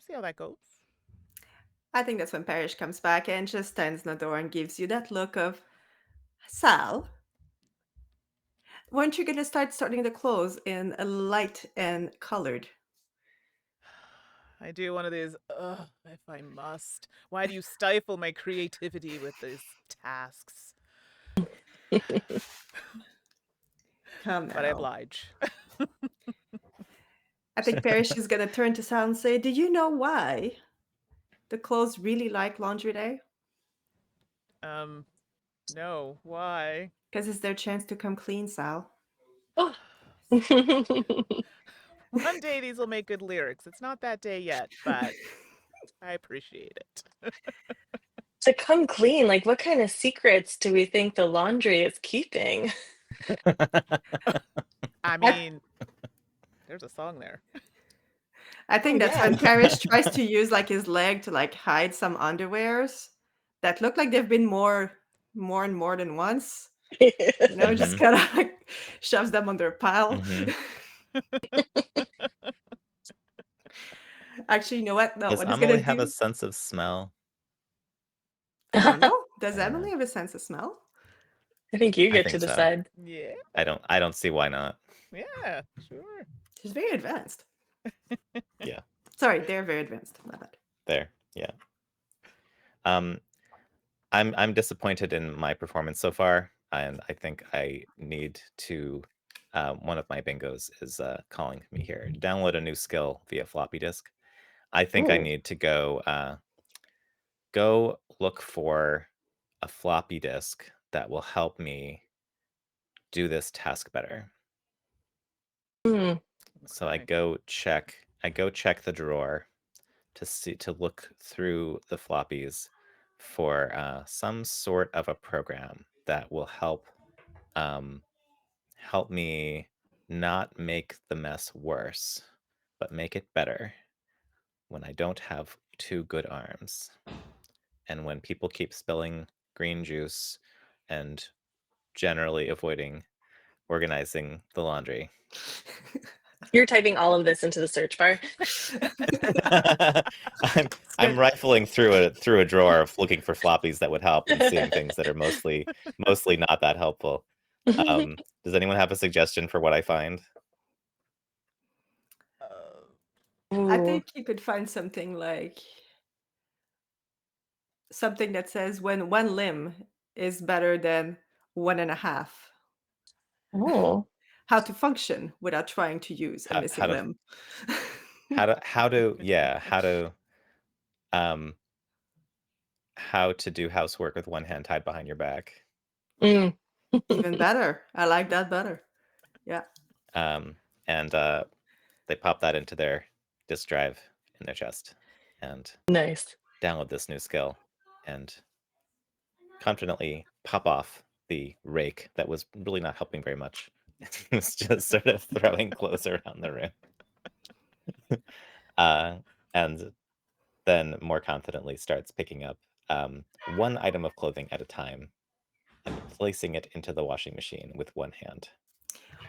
See how that goes. I think that's when Parrish comes back and just stands in the door and gives you that look of, Sal, weren't you going to start sorting the clothes in a light and colored? I do one of these, if I must. Why do you stifle my creativity with these tasks? Come But I now. oblige. I think Parrish is going to turn to Sal and say, do you know why the clothes really like laundry day? No, why? Because it's their chance to come clean, Sal. Oh. One day these will make good lyrics. It's not that day yet, but I appreciate it. To come clean, like what kind of secrets do we think the laundry is keeping? I mean, there's a song there. I think that's yeah. when Parrish tries to use like his leg to like hide some underwears that look like they've been more and more than once. Just kind of like shoves them under a pile. Actually, you know what? No, Does what he's gonna Emily have a do? sense of smell? I don't know. Does Emily have a sense of smell? I think you I get think to so. decide. Yeah. I don't see why not. Yeah, sure. She's very advanced. Yeah. Sorry, they're very advanced. My bad. There. Yeah. I'm disappointed in my performance so far, and I think I need to. One of my bingos is calling me here. Download a new skill via floppy disk. I think I Ooh. need to go look for a floppy disk that will help me do this task better. Hmm. So I go check the drawer to look through the floppies for some sort of a program that will help me not make the mess worse, but make it better when I don't have two good arms. And when people keep spilling green juice and generally avoiding organizing the laundry. You're typing all of this into the search bar. I'm rifling through a drawer looking for floppies that would help and seeing things that are mostly not that helpful. Does anyone have a suggestion for what I find? I Ooh. think you could find something like something that says when one limb is better than 1.5. Oh. How to function without trying to use a missing limb. How to do housework with one hand tied behind your back. Mm. Even better. I like that better. Yeah. And they pop that into their disk drive in their chest and Nice. download this new skill and confidently pop off the rake that was really not helping very much. It was just sort of throwing clothes around the room. And then more confidently starts picking up one item of clothing at a time and placing it into the washing machine with one hand.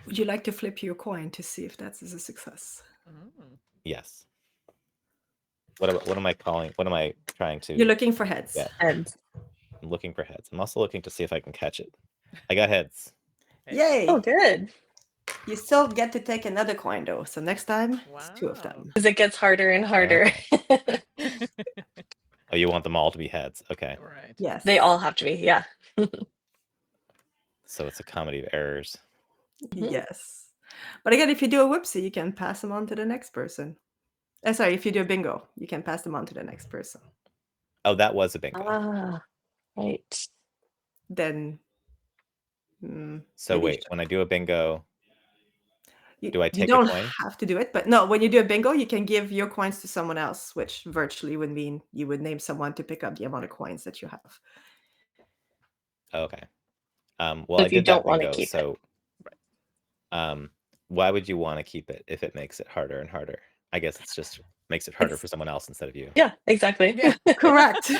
Would you like to flip your coin to see if that is a success? Yes. What am I calling? What am I trying to? You're looking for heads. Yeah, Heads. I'm looking for heads. I'm also looking to see if I can catch it. I got heads. Yay! Oh, good. You still get to take another coin though, so next time it's 2 of Wow. them. Because it gets harder and harder. Oh, you want them all to be heads? Okay. Right. Yes. They all have to be, yeah. So it's a comedy of errors. Yes. But again, if you do a whoopsie, you can pass them on to the next person. Sorry, if you do a bingo, you can pass them on to the next person. Oh, that was a bingo. Ah, right. Then. So maybe wait, when I do a bingo, do I you take a don't coin? have to do it, but no, when you do a bingo, you can give your coins to someone else, which virtually would mean you would name someone to pick up the amount of coins that you have. Okay. Well, So I if you did that don't want to bingo, keep so why would you want to keep it if it makes it harder and harder? I guess it's just makes it harder for someone else instead of you. Yeah, exactly. Yeah. Correct.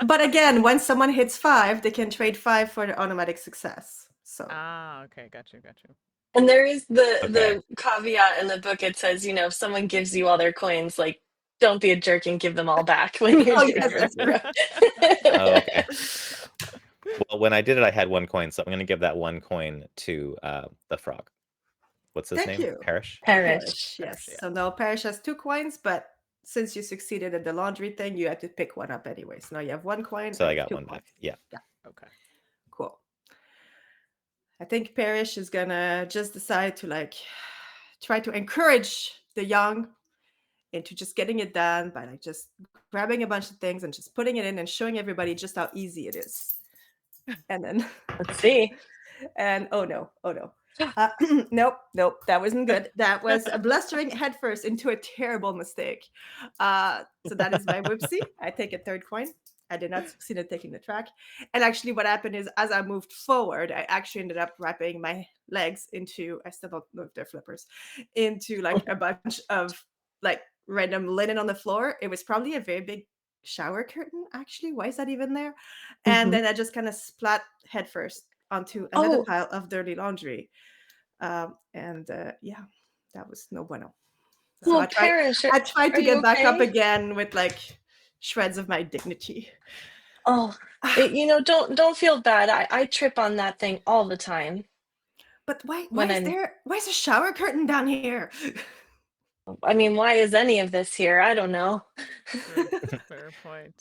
But again, when someone hits 5, they can trade 5 for the automatic success. So Okay, got you. And there is Okay. the caveat in the book. It says, if someone gives you all their coins, like, don't be a jerk and give them all back when you're doing yes, your that's zero. Oh, okay. Well, when I did it, I had 1 coin, so I'm going to give that 1 coin to the frog. What's his Thank name? you. Parrish? Perish. Yes. yeah. So now Parrish has 2 coins, but since you succeeded at the laundry thing, you had to pick one up anyway. So now you have 1 coin. So I and got 2 one back. coins. Yeah. Okay. Cool. I think Parrish is gonna just decide to try to encourage the young into just getting it done by just grabbing a bunch of things and just putting it in and showing everybody just how easy it is. And then Let's see. and oh no, nope, that wasn't good. That was a blustering headfirst into a terrible mistake. So that is my whoopsie. I take a 3rd coin. I did not succeed at taking the track. And actually what happened is as I moved forward, I actually ended up wrapping my legs into, I still don't know if they're flippers, into a bunch of random linen on the floor. It was probably a very big shower curtain, actually. Why is that even there? And then I just kind of splat headfirst onto another pile of dirty laundry. Yeah, that was no bueno. So Well, I tried to get back up again with shreds of my dignity. Oh, don't feel bad. I trip on that thing all the time. But why is a shower curtain down here? I mean, why is any of this here? I don't know. Fair point.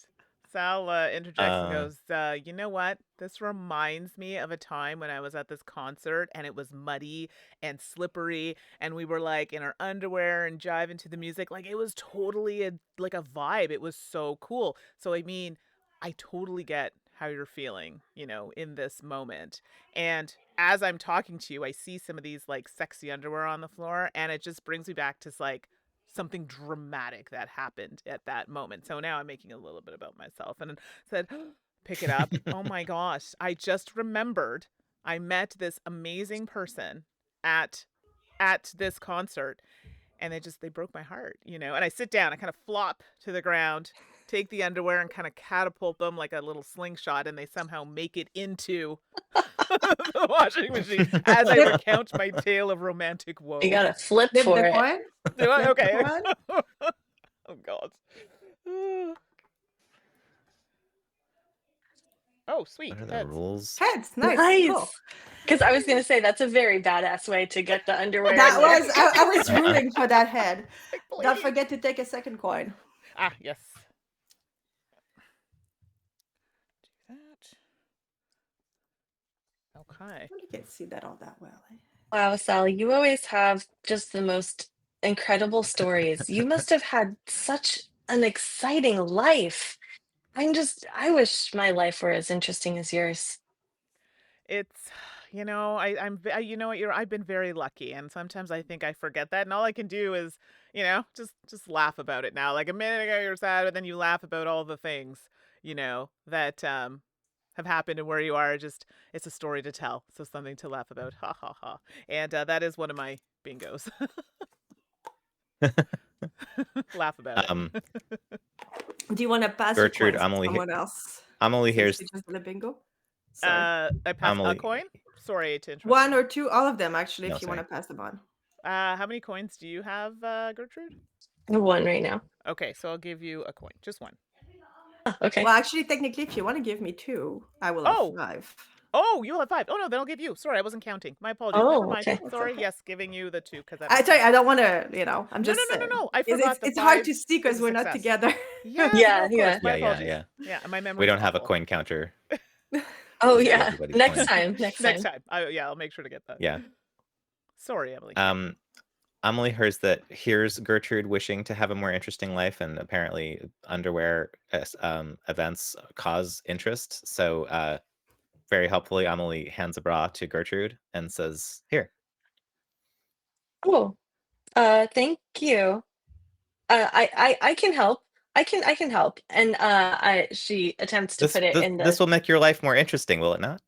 Sal interjects and goes, you know what? This reminds me of a time when I was at this concert and it was muddy and slippery and we were in our underwear and jiving to the music. It was totally a vibe. It was so cool. So, I mean, I totally get how you're feeling, in this moment. And as I'm talking to you, I see some of these sexy underwear on the floor and it just brings me back to something dramatic that happened at that moment. So now I'm making a little bit about myself and said, pick it up. Oh my gosh. I just remembered I met this amazing person at this concert and they broke my heart, and I sit down, I kind of flop to the ground, take the underwear and kind of catapult them like a little slingshot and they somehow make it into the washing machine as I recount my tale of romantic woe. You gotta flip for it. Coin? Do I? Okay. Oh God. Oh, sweet. What are the rules? Heads, nice. Cool. Because I was gonna say that's a very badass way to get the underwear. I was rooting for that head. Don't forget to take a 2nd coin. Yes. Do that. Okay. I can't see that all that well. Wow, Sally, you always have just the most incredible stories. You must have had such an exciting life. I wish my life were as interesting as yours. It's, you know what, I've been very lucky, and sometimes I think I forget that, and all I can do is, just laugh about it now. A minute ago you were sad, but then you laugh about all the things, that have happened and where you are. Just it's a story to tell, so something to laugh about. Ha ha ha! And that is one of my bingos. Laugh about it. Um, Do you want to pass Gertrude, your coins to someone else? Amelie Since here's you just did a bingo. Sorry. I passed a Amelie. coin. Sorry to interrupt. One or two, all of them actually, No, if you want sorry. to pass them on. How many coins do you have, Gertrude? One right now. Okay, so I'll give you a coin, just one. Oh, okay. Well, actually, technically, if you want to give me two, I will have Oh! 5. Oh, you'll have 5. Oh no, then I'll give you. Sorry, I wasn't counting. My apologies. Never Oh, mind. okay. Sorry. okay. Yes, giving you the 2 because I tell you, I don't want to, I'm No, just no, no, saying. no, no. I forgot the It's hard 5 to see is because a we're not success. together. Yes, Yeah, no, of course. yeah. My Yeah, apologies. yeah. Yeah, my memory. We don't have a coin counter. Oh, Just give yeah. everybody Next coins. time. Next Next time. time. Yeah, I'll make sure to get that. Yeah. Sorry, Emily. Amelie hears Gertrude wishing to have a more interesting life, and apparently underwear events cause interest. So very helpfully, Amelie hands a bra to Gertrude and says, "Here." Oh, thank you. I can help. I can help. And she attempts to put it in the. This will make your life more interesting, will it not?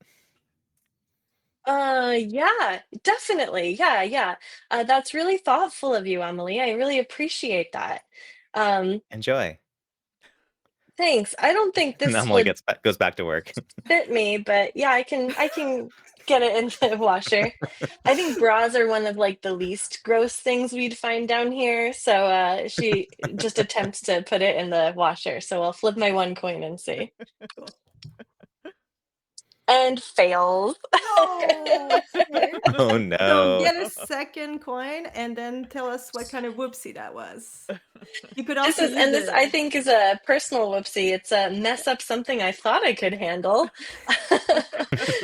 Yeah, definitely. Yeah, yeah. That's really thoughtful of you, Emily. I really appreciate that. Enjoy. Thanks. I don't think And this Amelie would goes back to work. fit me, but yeah, I can get it in the washer. I think bras are one of like the least gross things we'd find down here. So she just attempts to put it in the washer. So I'll flip my 1 coin and see. Cool. And fails. No. Okay. Oh So no. get a second coin and then tell us what kind of whoopsie that was. You could also use This I think is a personal whoopsie. It's a mess up something I thought I could handle.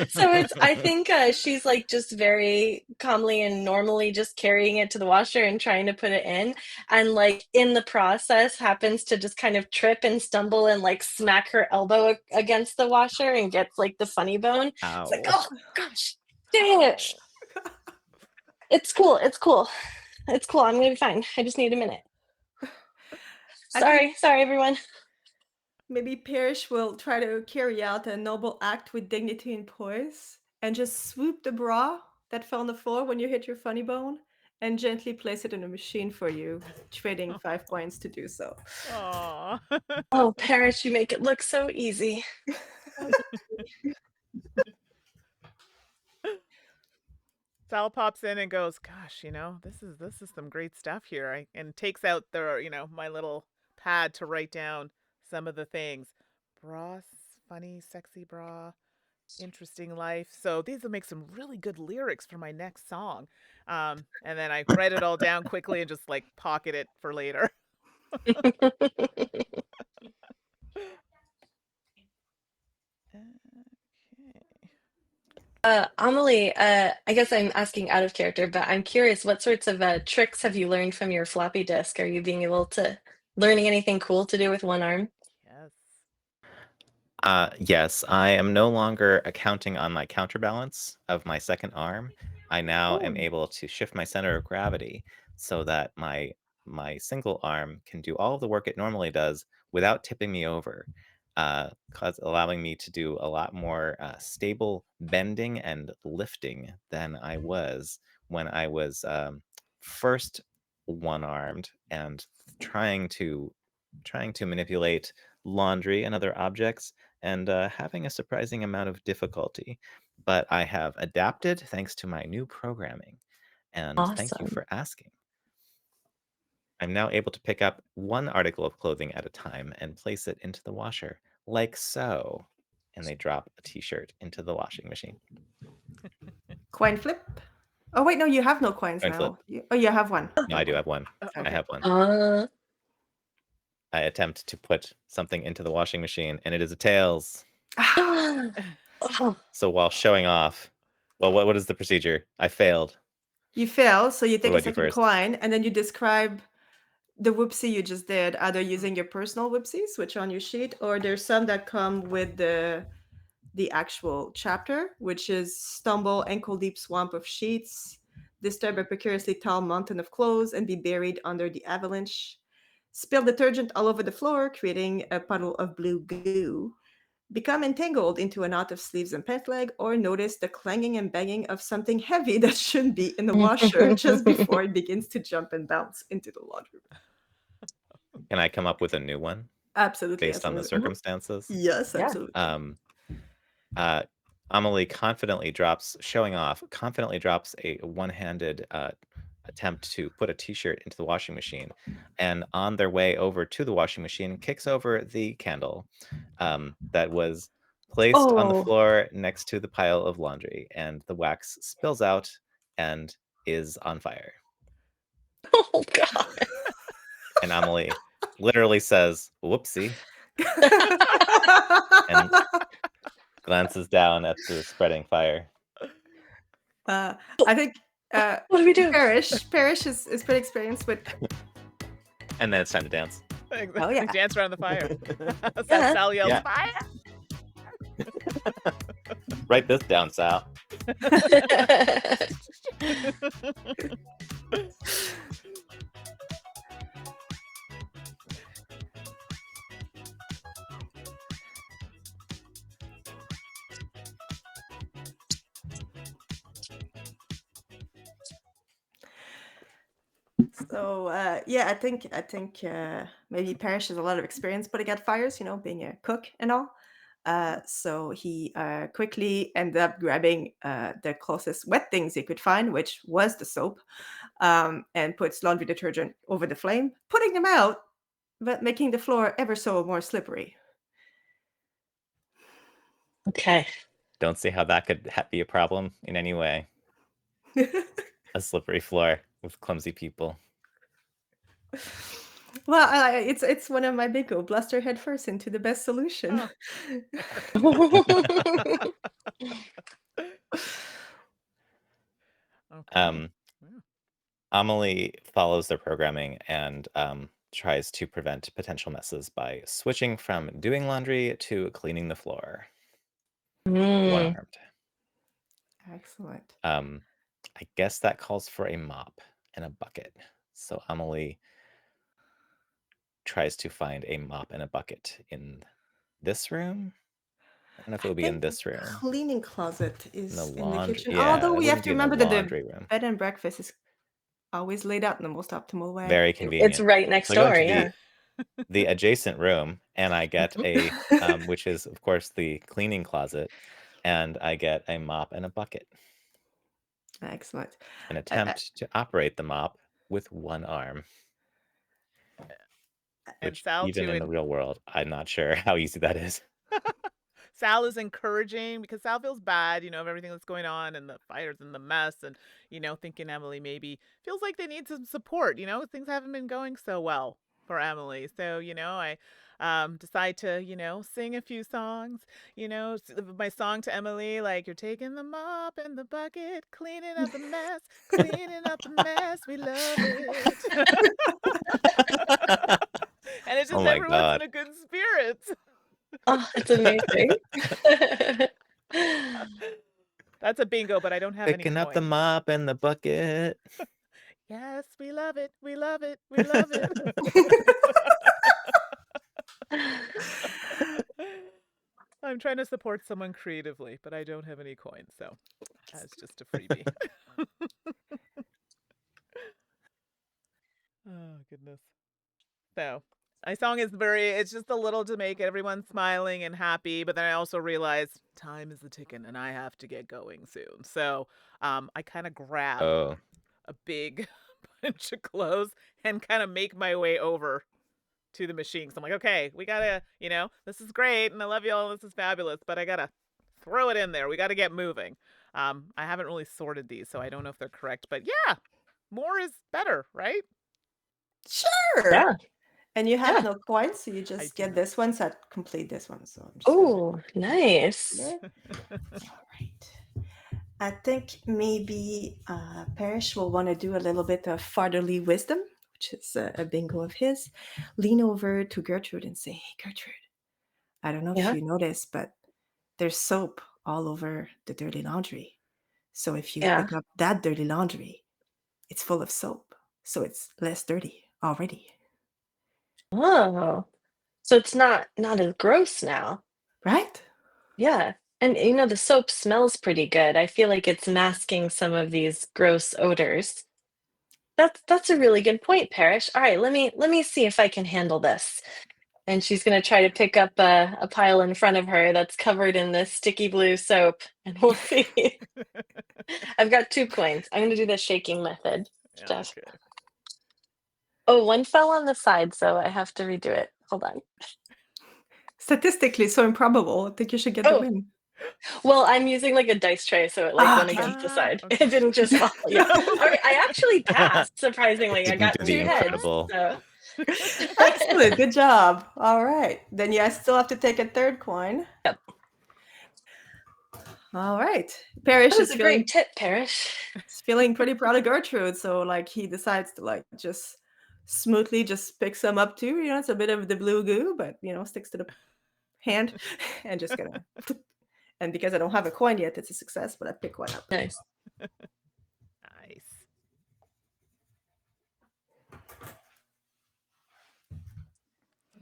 So I think she's like just very calmly and normally just carrying it to the washer and trying to put it in, and like in the process happens to just kind of trip and stumble and like smack her elbow against the washer and gets like the funny bone. It's like, Ow. oh gosh, dang it. It's cool. It's cool. It's cool. I'm gonna be fine. I just need a minute. I think Sorry, everyone. maybe Parrish will try to carry out a noble act with dignity and poise and just swoop the bra that fell on the floor when you hit your funny bone and gently place it in a machine for you, trading 5 points to do so. Aw. Oh, Parrish, you make it look so easy. Sal pops in and goes, "Gosh, this is some great stuff here." And takes out my little pad to write down some of the things. Bra, funny, sexy bra, interesting life. So these will make some really good lyrics for my next song. And then I write it all down quickly and just like pocket it for later. Amelie, I guess I'm asking out of character, but I'm curious, what sorts of tricks have you learned from your floppy disk? Are you being able to learning anything cool to do with one arm? Yes. Yes, I am no longer accounting on my counterbalance of my second arm. I now am Oh. able to shift my center of gravity so that my single arm can do all of the work it normally does without tipping me over, allowing me to do a lot more stable bending and lifting than I was when I was first one-armed and trying to manipulate laundry and other objects and having a surprising amount of difficulty. But I have adapted thanks to my new programming. And thank you Awesome. for asking. I'm now able to pick up one article of clothing at a time and place it into the washer, like so. And they drop a t-shirt into the washing machine. Coin flip? Oh, wait, no, you have no coins Coin now. flip. You have one. No, I do have one. Okay. I have one. I attempt to put something into the washing machine, and it is a tails. Oh, So while showing off, well, what is the procedure? I failed. You fail, so you take do a I do second first? coin, and then you describe the whoopsie you just did, either using your personal whoopsies, which are on your sheet, or there's some that come with the actual chapter, which is stumble ankle-deep swamp of sheets, disturb a precariously tall mountain of clothes, and be buried under the avalanche. Spill detergent all over the floor, creating a puddle of blue goo. become entangled into a knot of sleeves and pant leg, or notice the clanging and banging of something heavy that shouldn't be in the washer just before it begins to jump and bounce into the laundry room. Can I come up with a new one Absolutely. based on the Absolutely. circumstances? Yes, Yeah. absolutely. Amelie confidently drops a one-handed attempt to put a t-shirt into the washing machine, and on their way over to the washing machine kicks over the candle that was placed on the Oh. floor next to the pile of laundry, and the wax spills out and is on fire. Oh God. And Amelie literally says, "Whoopsie," and glances down at the spreading fire. I think What do we do? Parrish is pretty experienced with. And then it's time to dance. Oh, yeah. Dance around the fire. Yeah. Sal yells, Yeah. fire! Write this down, Sal. So yeah, I think maybe Parrish has a lot of experience putting out fires, being a cook and all. So he quickly ended up grabbing the closest wet things he could find, which was the soap, and puts laundry detergent over the flame, putting them out, but making the floor ever so more slippery. Okay. Don't see how that could be a problem in any way. A slippery floor with clumsy people. Well, it's one of my bingo. Blaster head first into the best solution. Okay. Amelie follows their programming and tries to prevent potential messes by switching from doing laundry to cleaning the floor. One-armed. Excellent. I guess that calls for a mop and a bucket. So Amelie tries to find a mop and a bucket in this room. I don't know if it would be in this room. Cleaning closet is the in the laundry- kitchen. yeah, Although it we have wouldn't to be in the remember that laundry the room. bed and breakfast is always laid out in the most optimal way. Very convenient. It's right next So I go door, into yeah. the adjacent room, and I get a, which is of course the cleaning closet, and I get a mop and a bucket. Excellent. An attempt to operate the mop with one arm. And Which Sal even too, in the real world, I'm not sure how easy that is. Sal is encouraging because Sal feels bad, of everything that's going on and the fires and the mess and, thinking Emily maybe feels like they need some support, things haven't been going so well for Emily. So, I decide to, sing a few songs, my song to Emily, like, you're taking the mop and the bucket, cleaning up the mess, we love it. And it's just my everyone's God. in a good spirit. Oh, it's amazing. That's a bingo, but I don't have Picking any up the coins. mop and the bucket. Yes, we love it. We love it. We love it. I'm trying to support someone creatively, but I don't have any coins, so that's just a freebie. Oh, goodness. So, my song is it's just a little to make everyone smiling and happy, but then I also realize time is a ticking and I have to get going soon. So, I kind of grab Oh, a big bunch of clothes and kind of make my way over to the machine. So I'm like, okay, we gotta, this is great and I love you all, this is fabulous, but I gotta throw it in there. We gotta get moving. I haven't really sorted these, so I don't know if they're correct, but yeah, more is better, right? Sure. Yeah. And you have Yeah. no coins, so you just do get not. this one, so complete this one. So I'm just Oh, nice. All right. I think maybe Parrish will want to do a little bit of fatherly wisdom, which is a bingo of his. Lean over to Gertrude and say, "Hey, Gertrude, I don't know Yeah. if you noticed, but there's soap all over the dirty laundry. So if you Yeah. pick up that dirty laundry, it's full of soap, so it's less dirty already." Oh. So it's not as gross now. Right? Yeah. And the soap smells pretty good. I feel like it's masking some of these gross odors. That's a really good point, Parrish. All right, let me see if I can handle this. And she's gonna try to pick up a pile in front of her that's covered in this sticky blue soap, and we'll see. I've got 2 coins. I'm gonna do the shaking method, Steph. Okay. Oh, one fell on the side, so I have to redo it. Hold on. Statistically, so improbable. I think you should get the Oh, win. well, I'm using like a dice tray, so it like Ah, went okay. against the side. Okay. It didn't just fall. Yeah. All right, I actually passed, surprisingly. I Didn't got do 2 the heads. incredible. So Excellent. Good job. All right. Then you still have to take a third coin. Yep. All right. Parrish That was is a feeling great tip, Parrish. he's feeling pretty proud of Gertrude, so like he decides to like just smoothly just pick some up too. It's a bit of the blue goo, but sticks to the hand and just gonna. And because I don't have a coin yet, it's a success. But I pick one up. Nice. Nice.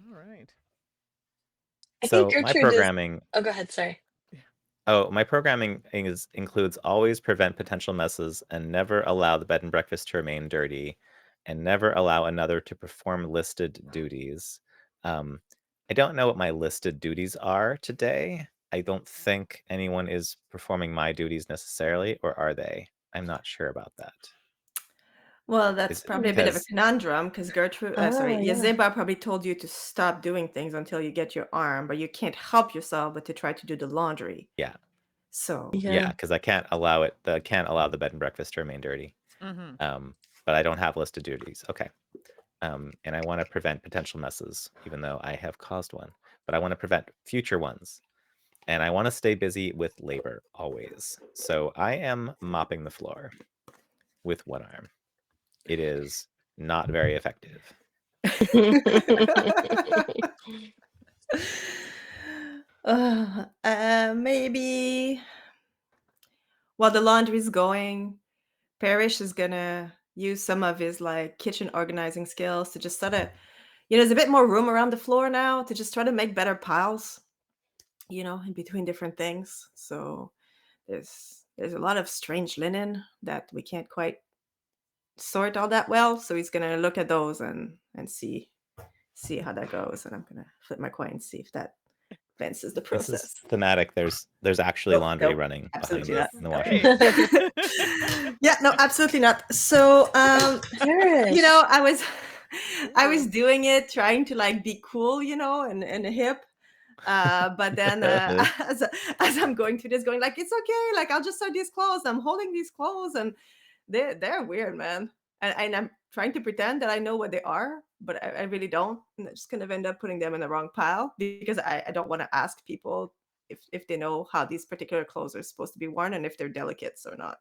All right. I think So my Gertrude is. programming. Oh, go ahead. Sorry. Oh, my programming includes always prevent potential messes and never allow the bed and breakfast to remain dirty, and never allow another to perform listed duties. I don't know what my listed duties are today. I don't think anyone is performing my duties necessarily, or are they? I'm not sure about that. Well, that's Is it probably a bit of a because conundrum because Gertrude, sorry, Oh, yeah. Yazeba probably told you to stop doing things until you get your arm, but you can't help yourself but to try to do the laundry. yeah, So Yeah. because I can't allow the bed and breakfast to remain dirty. Mm-hmm. But I don't have listed duties. Okay. And I want to prevent potential messes, even though I have caused one. But I want to prevent future ones. And I want to stay busy with labor always. So I am mopping the floor with one arm. It is not very effective. maybe while the laundry's going, Parrish is gonna use some of his like kitchen organizing skills to just sort of, there's a bit more room around the floor now to just try to make better piles, in between different things. So there's a lot of strange linen that we can't quite sort all that well. So he's gonna look at those and see how that goes. And I'm gonna flip my coin and see if that advances the This is process. thematic. There's actually Nope, laundry nope, running behind absolutely you not. in the Great. washroom. Yeah, no, absolutely not. So Parrish. I was doing it trying to like be cool, and hip. But then as I'm going through this, going like, it's okay, like I'll just sew these clothes. I'm holding these clothes and they're weird, man. And I'm trying to pretend that I know what they are, but I really don't. And I just kind of end up putting them in the wrong pile because I don't want to ask people if they know how these particular clothes are supposed to be worn and if they're delicates or not.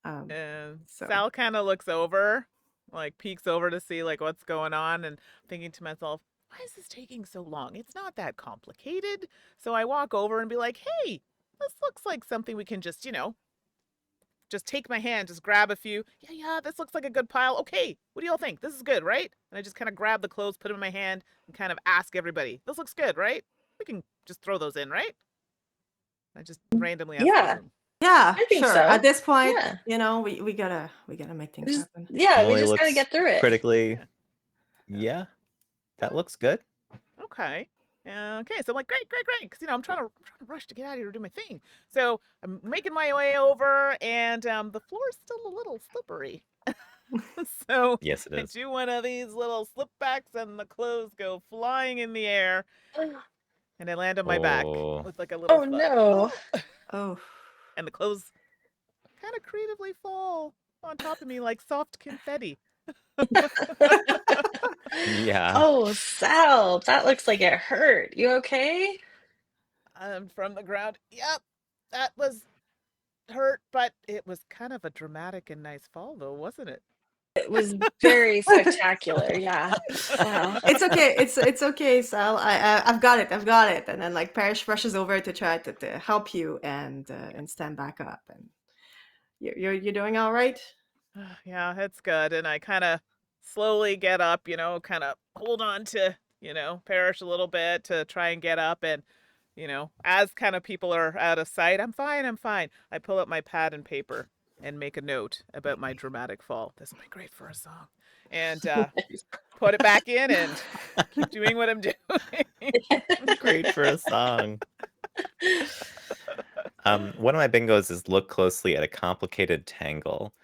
And So Sal kind of looks over, like peeks over to see like what's going on, and thinking to myself, why is this taking so long? It's not that complicated. So I walk over and be like, hey, this looks like something we can just, just take my hand, just grab a few. Yeah, this looks like a good pile. Okay, what do y'all think? This is good, right? And I just kind of grab the clothes, put them in my hand, and kind of ask everybody, this looks good, right? We can just throw those in, right? I just randomly ask Yeah, them. yeah, I think sure. so. At this point, Yeah. we gotta make things Just, happen. yeah, we Emily just gotta looks get through it. critically. Yeah. Yeah, that looks good. Okay. Okay, so I'm like, great, because I'm trying to rush to get out of here to do my thing. So I'm making my way over, and the floor is still a little slippery. So Yes, it I is. do one of these little slip backs, and the clothes go flying in the air, and I land on my back Oh. with like a little Oh thud. no. Oh, And the clothes kind of creatively fall on top of me like soft confetti. Yeah. Oh, Sal, that looks like it hurt. You okay? From the ground. Yep, that was hurt, but it was kind of a dramatic and nice fall, though, wasn't it? It was very spectacular. Yeah. Wow. it's okay. It's okay, Sal. I've got it. I've got it. And then like Parrish rushes over to try to help you and stand back up. And you're doing all right. Yeah, it's good. And I kind of slowly get up, kind of hold on to perish a little bit to try and get up. And, as kind of people are out of sight, I'm fine. I pull up my pad and paper and make a note about my dramatic fall. This will be great for a song. And put it back in and keep doing what I'm doing. Great for a song. One of my bingos is look closely at a complicated tangle,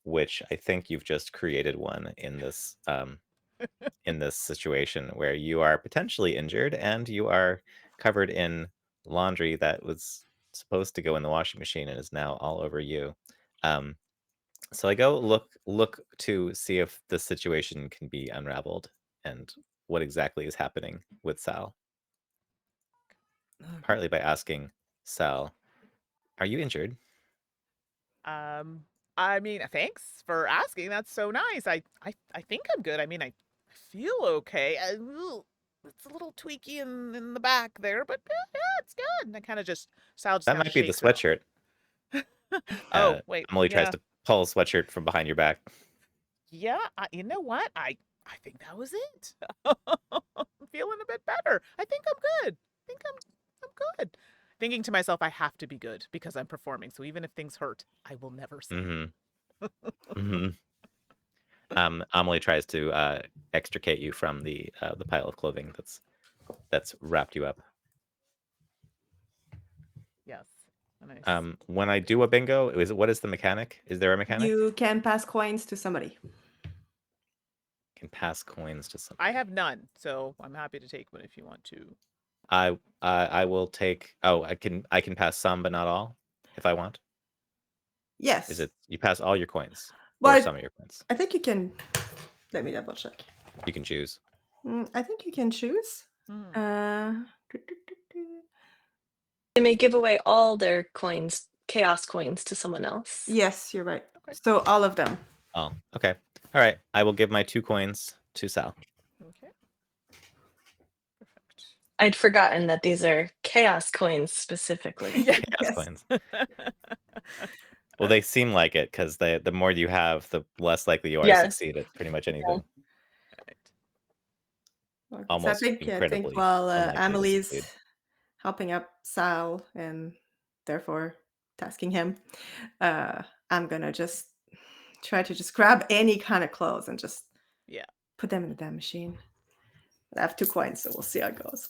which I think you've just created one in this situation where you are potentially injured and you are covered in laundry that was supposed to go in the washing machine and is now all over you. So I go look to see if the situation can be unraveled and what exactly is happening with Sal. Partly by asking Sal, "Are you injured?" I mean, thanks for asking. That's so nice. I think I'm good. I mean, I feel okay. It's a little tweaky in the back there, but yeah, it's good. And I kind of Sal just That kind of might be the shakes her. sweatshirt. Oh, wait. Emily tries Yeah. to pull a sweatshirt from behind your back. Yeah, you know what? I think that was it. I'm feeling a bit better. I think I'm good. I think I'm good. Thinking to myself, I have to be good because I'm performing. So even if things hurt, I will never say. Mm-hmm. Emily tries to extricate you from the pile of clothing that's wrapped you up. Yes. Nice. When I do a bingo, what is the mechanic? Is there a mechanic? You can pass coins to somebody. Can pass coins to somebody. I have none, so I'm happy to take one if you want to. I will take. Oh, I can pass some, but not all, if I want. Yes. Is it you pass all your coins Well, or some of your coins? I think you can. Let me double check. You can choose. I think you can choose. They may give away all their coins, chaos coins, to someone else. Yes, you're right. Okay. So all of them. Oh, okay. All right. I will give my 2 coins to Sal. Okay. Perfect. I'd forgotten that these are chaos coins specifically. Chaos Yes. coins. Well, they seem like it because the more you have, the less likely you are to succeed at pretty much anything. Okay, Almost so I think incredibly while unlikely to Amelie's succeed. helping up Sal and therefore tasking him, I'm gonna just try to just grab any kind of clothes and just put them in the damn machine. I have 2 coins, so we'll see how it goes.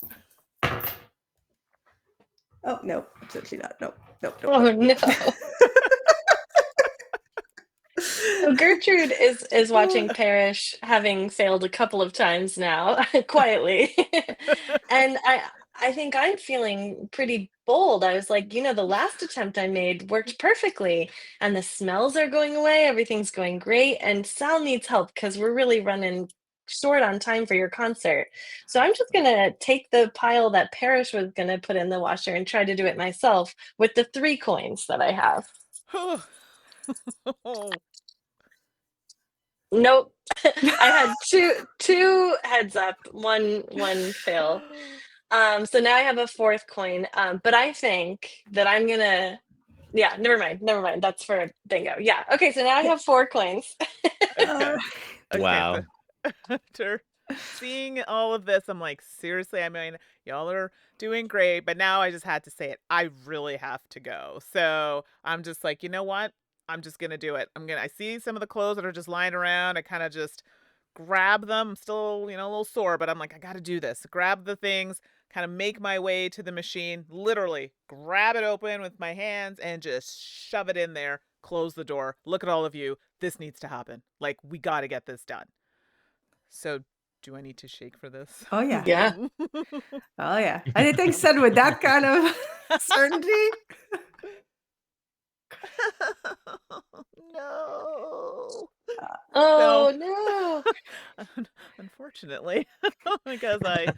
Oh no, absolutely not. Nope. Oh no. So Gertrude is watching Parrish, having failed a couple of times now, quietly. And I think I'm feeling pretty bold. I was like, the last attempt I made worked perfectly, and the smells are going away, everything's going great, and Sal needs help because we're really running short on time for your concert. So I'm just gonna take the pile that Parrish was gonna put in the washer and try to do it myself with the 3 coins that I have. Nope. I had two heads up, one fail. So now I have a 4th coin. But I think that I'm gonna. Yeah, never mind. That's for bingo. Yeah. Okay, so now I have 4 coins. Okay. Wow. So after seeing all of this, I'm like, seriously, I mean, y'all are doing great, but now I just had to say it. I really have to go. So I'm just like, you know what? I'm just gonna do it. I see some of the clothes that are just lying around. I kind of just grab them. I'm still, a little sore, but I'm like, I gotta do this. Grab the things, kind of make my way to the machine, literally grab it open with my hands and just shove it in there, close the door. Look at all of you. This needs to happen. Like, we gotta get this done. So do I need to shake for this? Oh yeah. Yeah. Oh yeah. Anything said with that kind of certainty? No. Oh no. Unfortunately, because I,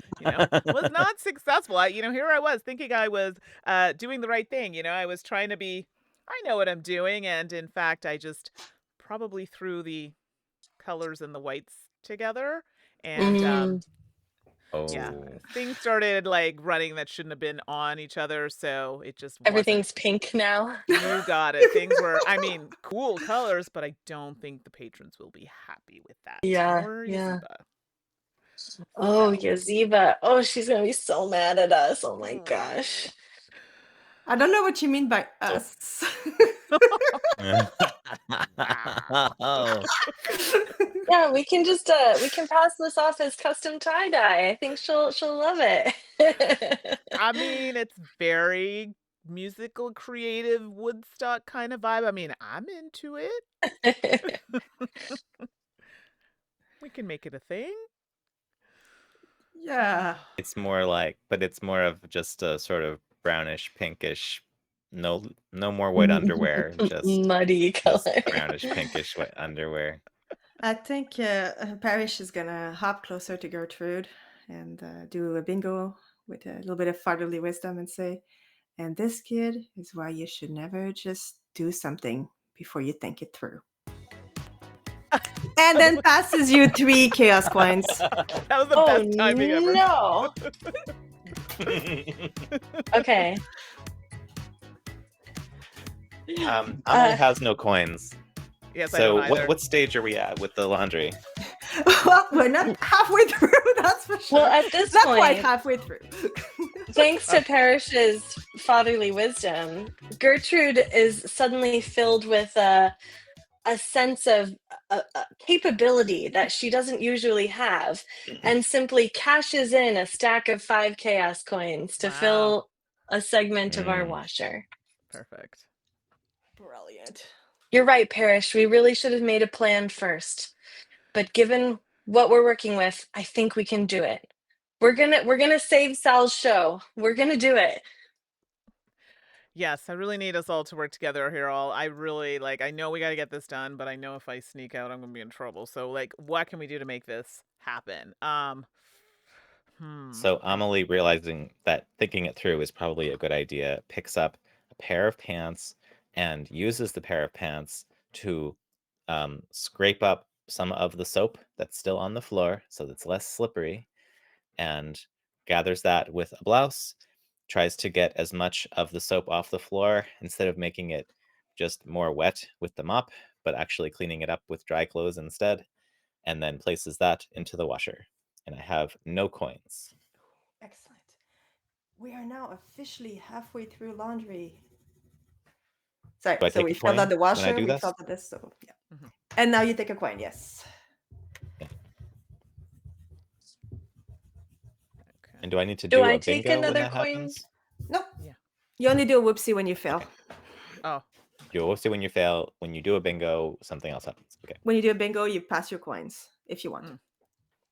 was not successful. Here I was thinking I was doing the right thing. I was trying to be, I know what I'm doing. And in fact, I just probably threw the colors and the whites together. And yeah, things started like running that shouldn't have been on each other. So it just Everything's pink now. You got it. Things were, cool colors, but I don't think the patrons will be happy with that. Yeah, Or yeah. Yazeba. Oh, So, Yazeba. Oh, she's gonna be so mad at us. Oh my gosh. I don't know what you mean by So- us. Oh, Yeah, we can just we can pass this off as custom tie-dye. I think she'll love it. I mean, it's very musical, creative, Woodstock kind of vibe. I mean, I'm into it. We can make it a thing. Yeah. it's more of just a sort of brownish, pinkish. No more white underwear. Just Muddy color. brownish, pinkish white underwear. I think Parrish is gonna hop closer to Gertrude and do a bingo with a little bit of fatherly wisdom and say, and this, kid, is why you should never just do something before you think it through. And then passes you 3 chaos coins. That was the Oh best timing ever. no. Okay. Amelie has no coins. Yes, I So don't either. what stage are we at with the laundry? Well, we're not halfway through, that's for sure. Well, at this not quite point, halfway through. thanks to Parrish's fatherly wisdom, Gertrude is suddenly filled with a sense of a capability that she doesn't usually have, and simply cashes in a stack of 5 chaos coins to Wow. fill a segment of our washer. Perfect. Brilliant. You're right, Parrish. We really should have made a plan first. But given what we're working with, I think we can do it. We're gonna save Sal's show. We're gonna do it. Yes, I really need us all to work together here. I really I know we got to get this done, but I know if I sneak out, I'm gonna be in trouble. So what can we do to make this happen? So Amelie, realizing that thinking it through is probably a good idea, picks up a pair of pants and uses the pair of pants to scrape up some of the soap that's still on the floor so that's less slippery, and gathers that with a blouse, tries to get as much of the soap off the floor instead of making it just more wet with the mop, but actually cleaning it up with dry clothes instead, and then places that into the washer. And I have no coins. Excellent. We are now officially halfway through laundry. Sorry, Do I so take we a filled coin out the when I washer, do we this? filled out this, so yeah. Mhm. And now you take a coin, yes. Okay. And do I need to Do do I a take bingo when another that coin? happens? Nope. Yeah. You only do a whoopsie when you fail. Oh, Do a whoopsie when you fail. When you do a bingo, something else happens. Okay. When you do a bingo, you pass your coins if you want.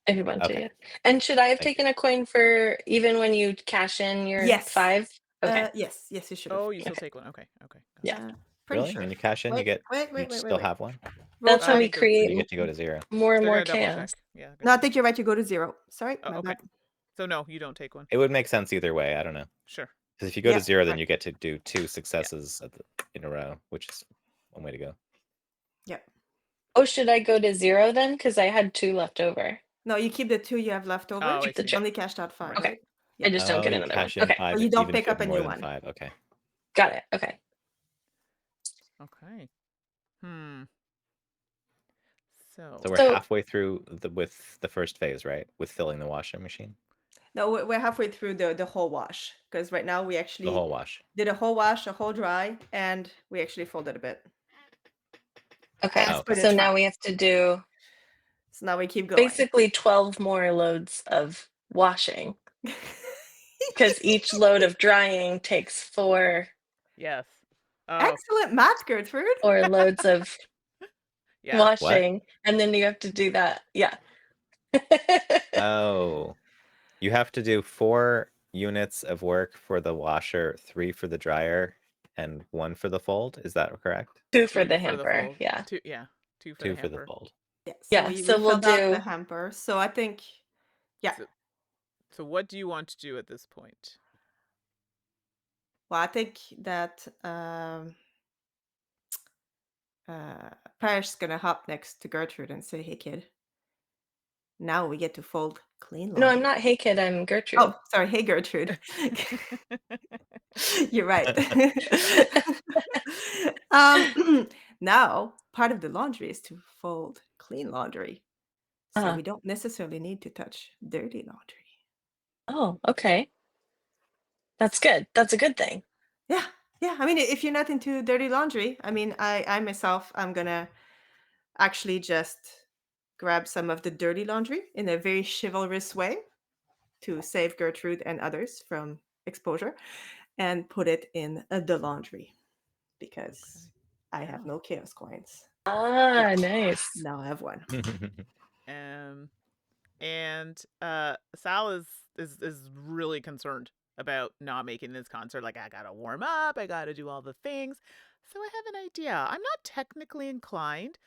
If you want to, Okay. yeah. And should I have Thank taken a coin for even when you cash in your Yes. 5? Okay. Yes, you should have. oh, you still Okay. take one. Okay. Okay. Yeah. Pretty Really? sure. When you cash in, you get you still have one? Roll That's how we check. Because- Or create you get to go to 0. more and They're more gonna double chaos. check. Yeah. No, I think you're right. You go to 0. Sorry, Oh, my okay. bad. So no, you don't take one. It would make sense either way. I don't know. Sure. Because if you go Yeah, to 0, then right. you get to do 2 successes in a row, which is one way to go. Yep. Oh, should I go to 0 then? Because I had 2 left over. No, you keep the 2 you have left over. Oh, I Keep the see. You only cashed out 5, Okay. right? I just don't get you another one. cash in Okay. 5, But you don't even pick if you up have a more new than one. 5. Okay. Got it. Okay. Okay. So So we're So- halfway through with the first phase, right? With filling the washing machine. No, we're halfway through the whole wash because right now we actually The whole wash. did a whole wash, a whole dry, and we actually folded a bit. Okay. As per the So now track. we have to do So now we keep going. basically 12 more loads of washing because each load of drying takes 4 yes. Oh, Excellent math, Gertrude. loads of yeah. washing, and then you have to do that. Yeah. Oh. You have to do 4 units of work for the washer, 3 for the dryer, and 1 for the fold. Is that correct? 2 for 2 the for hamper. fold. Yeah. 2. Yeah. 2 for 2 the for hamper. the fold. Yeah, Yeah, we so we'll filled out the do- hamper. So I think, yeah. So what do you want to do at this point? Well, I think that Parrish's gonna hop next to Gertrude and say, "Hey, kid. Now we get to fold clean laundry." No, I'm not Hey Kid, I'm Gertrude. Oh, sorry. Hey, Gertrude. You're right. Now, part of the laundry is to fold clean laundry. So we don't necessarily need to touch dirty laundry. Oh, okay. That's good. That's a good thing. Yeah. Yeah. I mean, if you're not into dirty laundry, I mean, I myself, I'm going to actually just grab some of the dirty laundry in a very chivalrous way to save Gertrude and others from exposure and put it in the laundry because I have no chaos coins. Ah, nice. Now I have one. And Sal is really concerned about not making this concert. Like, I gotta warm up, I gotta do all the things. So I have an idea. I'm not technically inclined,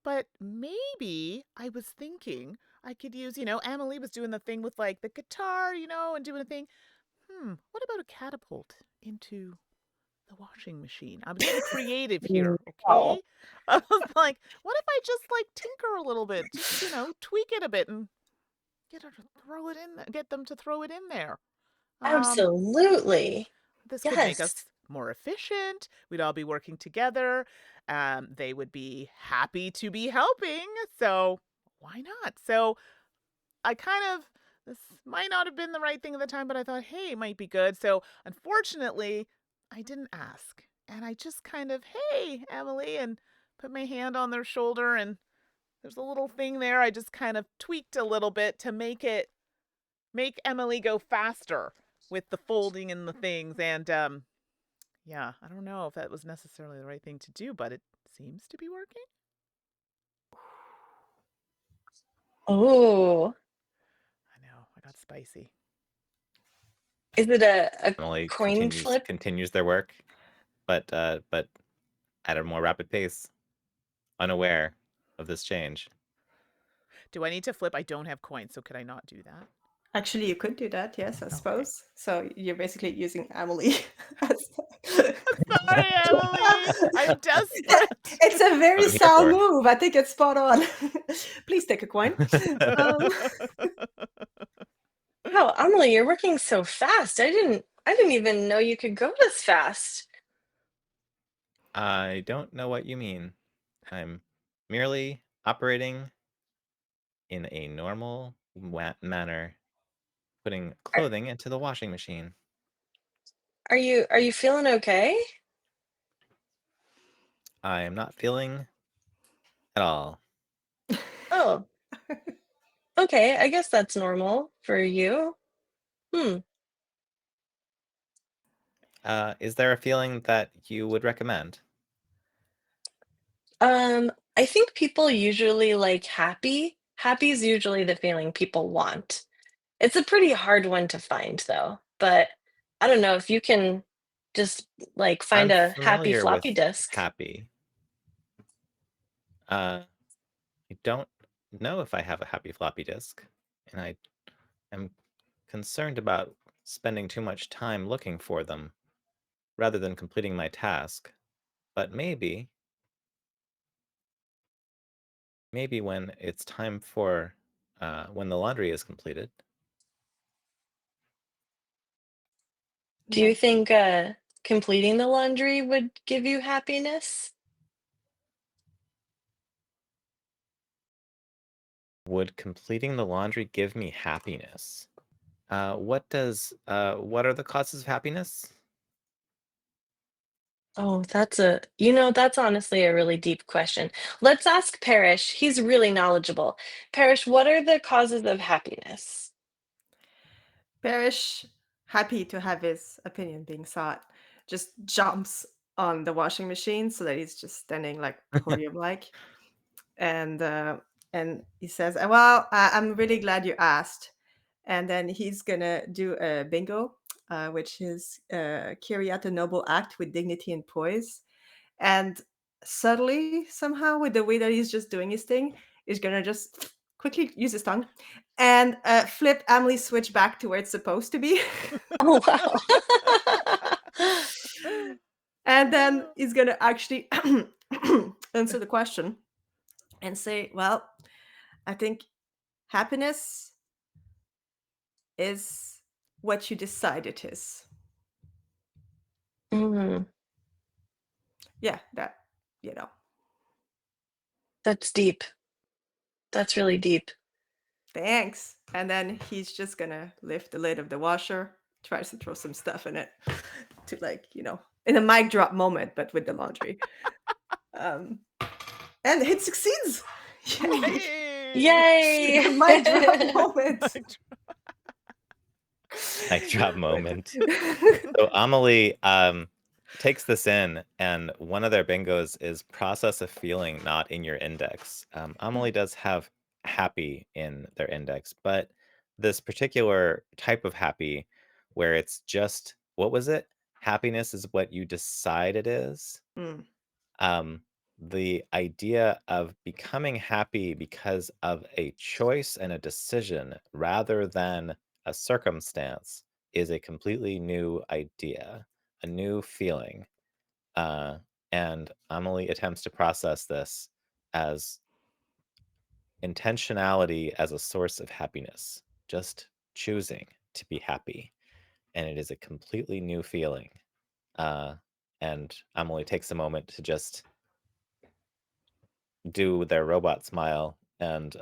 but maybe I was thinking I could use, Emily was doing the thing with like the guitar, and doing a thing. What about a catapult into the washing machine? I'm getting creative here, Wow. okay? I was like, what if I just like tinker a little bit, just, tweak it a bit and get them to throw it in there. Absolutely. This could make Yes. us more efficient. We'd all be working together. They would be happy to be helping. So why not? So this might not have been the right thing at the time, but I thought, hey, it might be good. So unfortunately, I didn't ask. And I just kind of, hey, Emily, and put my hand on their shoulder, and there's a little thing there. I just kind of tweaked a little bit to make Emily go faster with the folding and the things. And yeah, I don't know if that was necessarily the right thing to do, but it seems to be working. Oh, I know, I got spicy. is it a Emily coin flip? continues their work, but at a more rapid pace, unaware of this change. Do I need to flip? I don't have coins, so could I not do that? Actually, you could do that, yes, I Okay. suppose. So you're basically using Emily. Sorry, Emily. I'm desperate. It's a very I'm here Sal for it. move. I think it's spot on. Please take a coin. Wow, Emily, you're working so fast. I didn't even know you could go this fast. I don't know what you mean. I'm merely operating in a normal manner, putting clothing into the washing machine. Are you feeling okay? I am not feeling at all. Oh, okay. I guess that's normal for you. Is there a feeling that you would recommend? I think people usually like happy. Happy is usually the feeling people want. It's a pretty hard one to find though, but I don't know if you can just like find I'm a happy familiar with floppy disk. happy. I don't know if I have a happy floppy disk, and I am concerned about spending too much time looking for them rather than completing my task. But maybe when it's time for when the laundry is completed. Do you think completing the laundry would give you happiness? Would completing the laundry give me happiness? What are the causes of happiness? Oh, that's honestly a really deep question. Let's ask Parrish. He's really knowledgeable. Parrish, what are the causes of happiness? Parrish, happy to have his opinion being sought, just jumps on the washing machine so that he's just standing like podium-like, and he says, "Well, I'm really glad you asked." And then he's gonna do a bingo, which is carry out a noble act with dignity and poise. And subtly, somehow, with the way that he's just doing his thing, he's gonna just quickly use his tongue and flip Emily's switch back to where it's supposed to be. Oh, wow. And then he's gonna actually answer the question and say, "Well, I think happiness is what you decide it is." Mm, Yeah, that, you know. that's deep. That's really deep. thanks. And then he's just gonna lift the lid of the washer, tries to throw some stuff in it to, like, in a mic drop moment, but with the laundry. And it succeeds. Yay! The mic drop moment. Mic drop moment. So Amelie takes this in, and one of their bingos is process a feeling not in your index. Amelie does have happy in their index, but this particular type of happy where it's just, what was it? Happiness is what you decide it is. Mm. The idea of becoming happy because of a choice and a decision rather than a circumstance is a completely new idea, a new feeling. And Amelie attempts to process this as intentionality as a source of happiness, just choosing to be happy. And it is a completely new feeling. And Amelie takes a moment to just do their robot smile and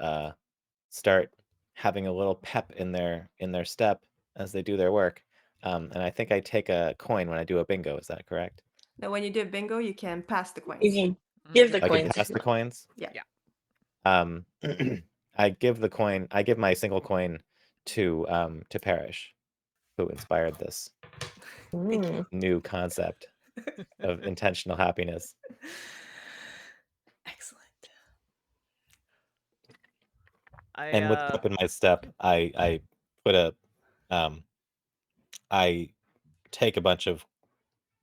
start having a little pep in their step as they do their work. And I think I take a coin when I do a bingo. Is that correct? Now, when you do a bingo, you can pass the coins. You can give the I can coins. pass the coins. Yeah. I give the coin. I give my single coin to Parrish, who inspired this new concept of intentional happiness. Excellent. And with up in my step, I put a I take a bunch of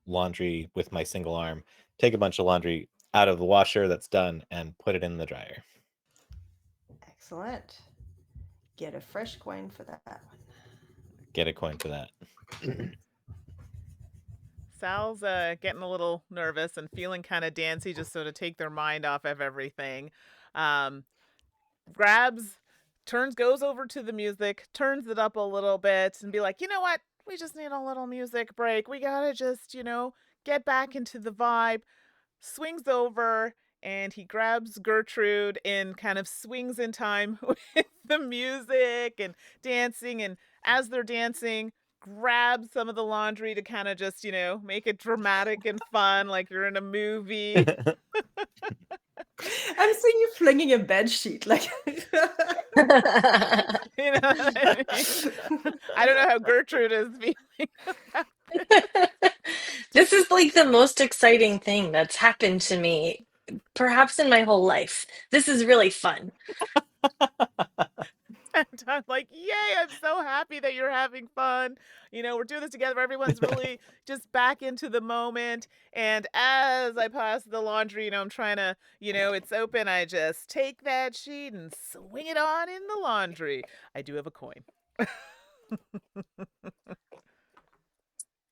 laundry with my single arm, take a bunch of laundry out of the washer that's done and put it in the dryer. Excellent. Get a fresh coin for that one. Get a coin for that. Sal's getting a little nervous and feeling kind of dancy, just so to take their mind off of everything. Goes over to the music, turns it up a little bit, and be like, you know what? We just need a little music break. We gotta just, get back into the vibe. Swings over and he grabs Gertrude and kind of swings in time with the music and dancing. And as they're dancing, grabs some of the laundry to kind of just, make it dramatic and fun, like you're in a movie. I'm seeing you flinging a bed sheet, like. You know what I mean? I don't know how Gertrude is feeling about it. This is like the most exciting thing that's happened to me, perhaps in my whole life. This is really fun. And I'm like, yay, I'm so happy that you're having fun. We're doing this together. Everyone's really just back into the moment. And as I pass the laundry, I'm trying to, it's open. I just take that sheet and swing it on in the laundry. I do have a coin.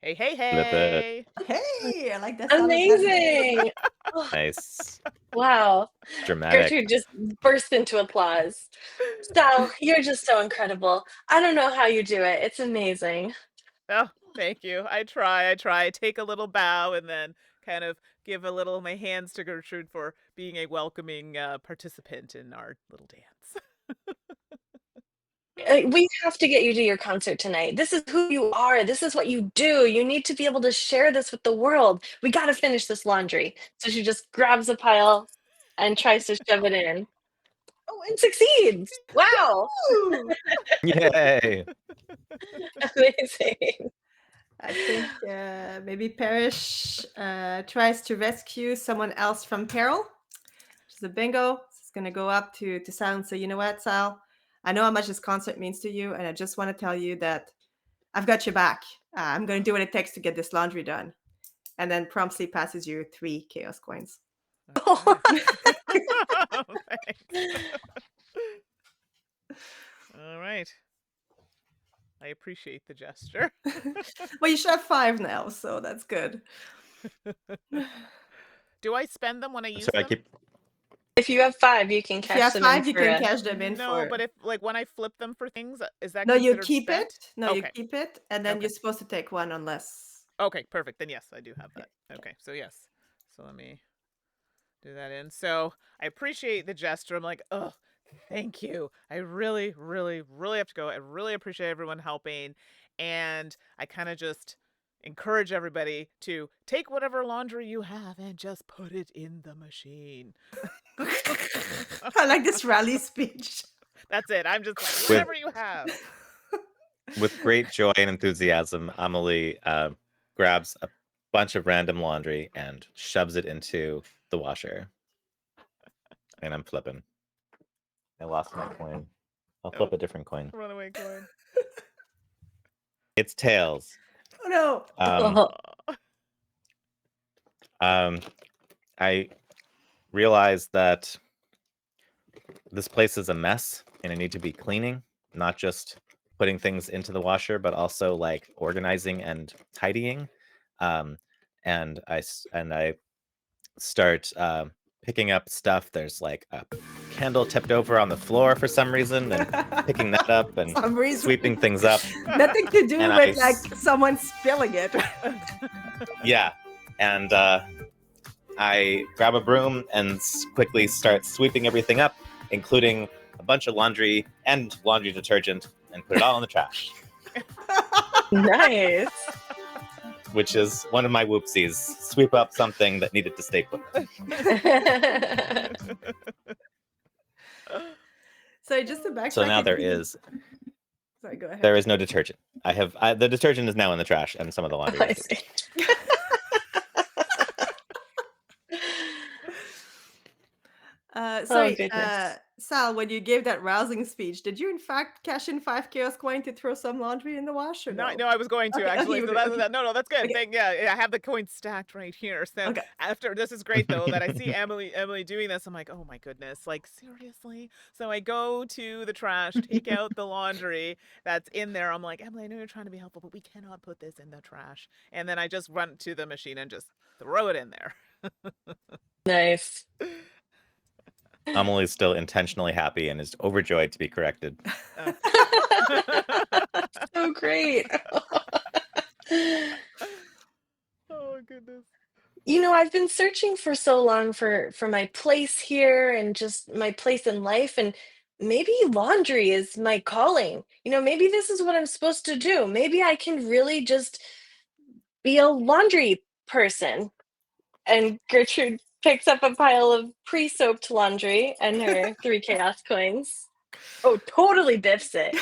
Hey, hey, hey. Hey, I like that. Amazing. Nice. Wow. Dramatic. Gertrude just burst into applause. Sal, you're just so incredible. I don't know how you do it. It's amazing. Oh, thank you. I try. I take a little bow and then kind of give my hands to Gertrude for being a welcoming participant in our little dance. We have to get you to your concert tonight. This is who you are. This is what you do. You need to be able to share this with the world. We got to finish this laundry. So she just grabs a pile and tries to shove it in. Oh, and succeeds. Wow. Yay. Amazing. I think maybe Parrish tries to rescue someone else from peril. Which is a bingo. It's going to go up to Sal and say, you know what, Sal? I know how much this concert means to you, and I just want to tell you that I've got your back. I'm going to do what it takes to get this laundry done. And then promptly passes you 3 chaos coins. Okay. Oh, thanks. All right. I appreciate the gesture. Well, you should have 5 now, so that's good. Do I spend them when I use So them? If you have 5, you can If cash you have them 5, in you for can cash them in No, for. but if when I flip them for things, is that No, you considered keep spent? it. No, you Okay. keep it, and then Okay. you're supposed to take 1 unless. Okay, perfect. Then yes, I do have that. Okay, so yes. So let me do that in. So I appreciate the gesture. I'm like, oh, Thank you. I really, really, really have to go. I really appreciate everyone helping. And I kind of just encourage everybody to take whatever laundry you have and just put it in the machine. I like this rally speech. That's it. I'm just like, With- whatever you have. With great joy and enthusiasm, Amelie grabs a bunch of random laundry and shoves it into the washer. And I'm flipping. I lost my coin. I'll flip a different coin. Runaway coin. It's tails. Oh no. I realized that this place is a mess and I need to be cleaning, not just putting things into the washer, but also like organizing and tidying. And I start picking up stuff. There's like a candle tipped over on the floor for some reason, and picking that up and Some reason. sweeping things up. Nothing to do And with I like someone spilling it. Yeah, and I grab a broom and quickly start sweeping everything up, including a bunch of laundry and laundry detergent, and put it all in the trash, Nice. which is one of my whoopsies. Sweep up something that needed to stay put. So just to backtrack. So now there again- is Sorry, go ahead. there is no detergent. The detergent is now in the trash, and some of the laundry. I is. see. Sorry, goodness. Sal, when you gave that rousing speech, did you in fact cash in 5 chaos coin to throw some laundry in the wash or no? No, I was going to Okay, actually. you So were gonna- no, that's good. Okay. Yeah, I have the coins stacked right here. So Okay. after this is great though that I see Emily doing this. I'm like, oh my goodness, like seriously. So I go to the trash, take out the laundry that's in there. I'm like, Emily, I know you're trying to be helpful, but we cannot put this in the trash. And then I just run to the machine and just throw it in there. Nice. Amelie's still intentionally happy and is overjoyed to be corrected. So great. Oh goodness. You know, I've been searching for so long for my place here and just my place in life, and maybe laundry is my calling. You know, maybe this is what I'm supposed to do. Maybe I can really just be a laundry person. And Gertrude picks up a pile of pre-soaped laundry and her 3 chaos coins. Oh, totally biffs it.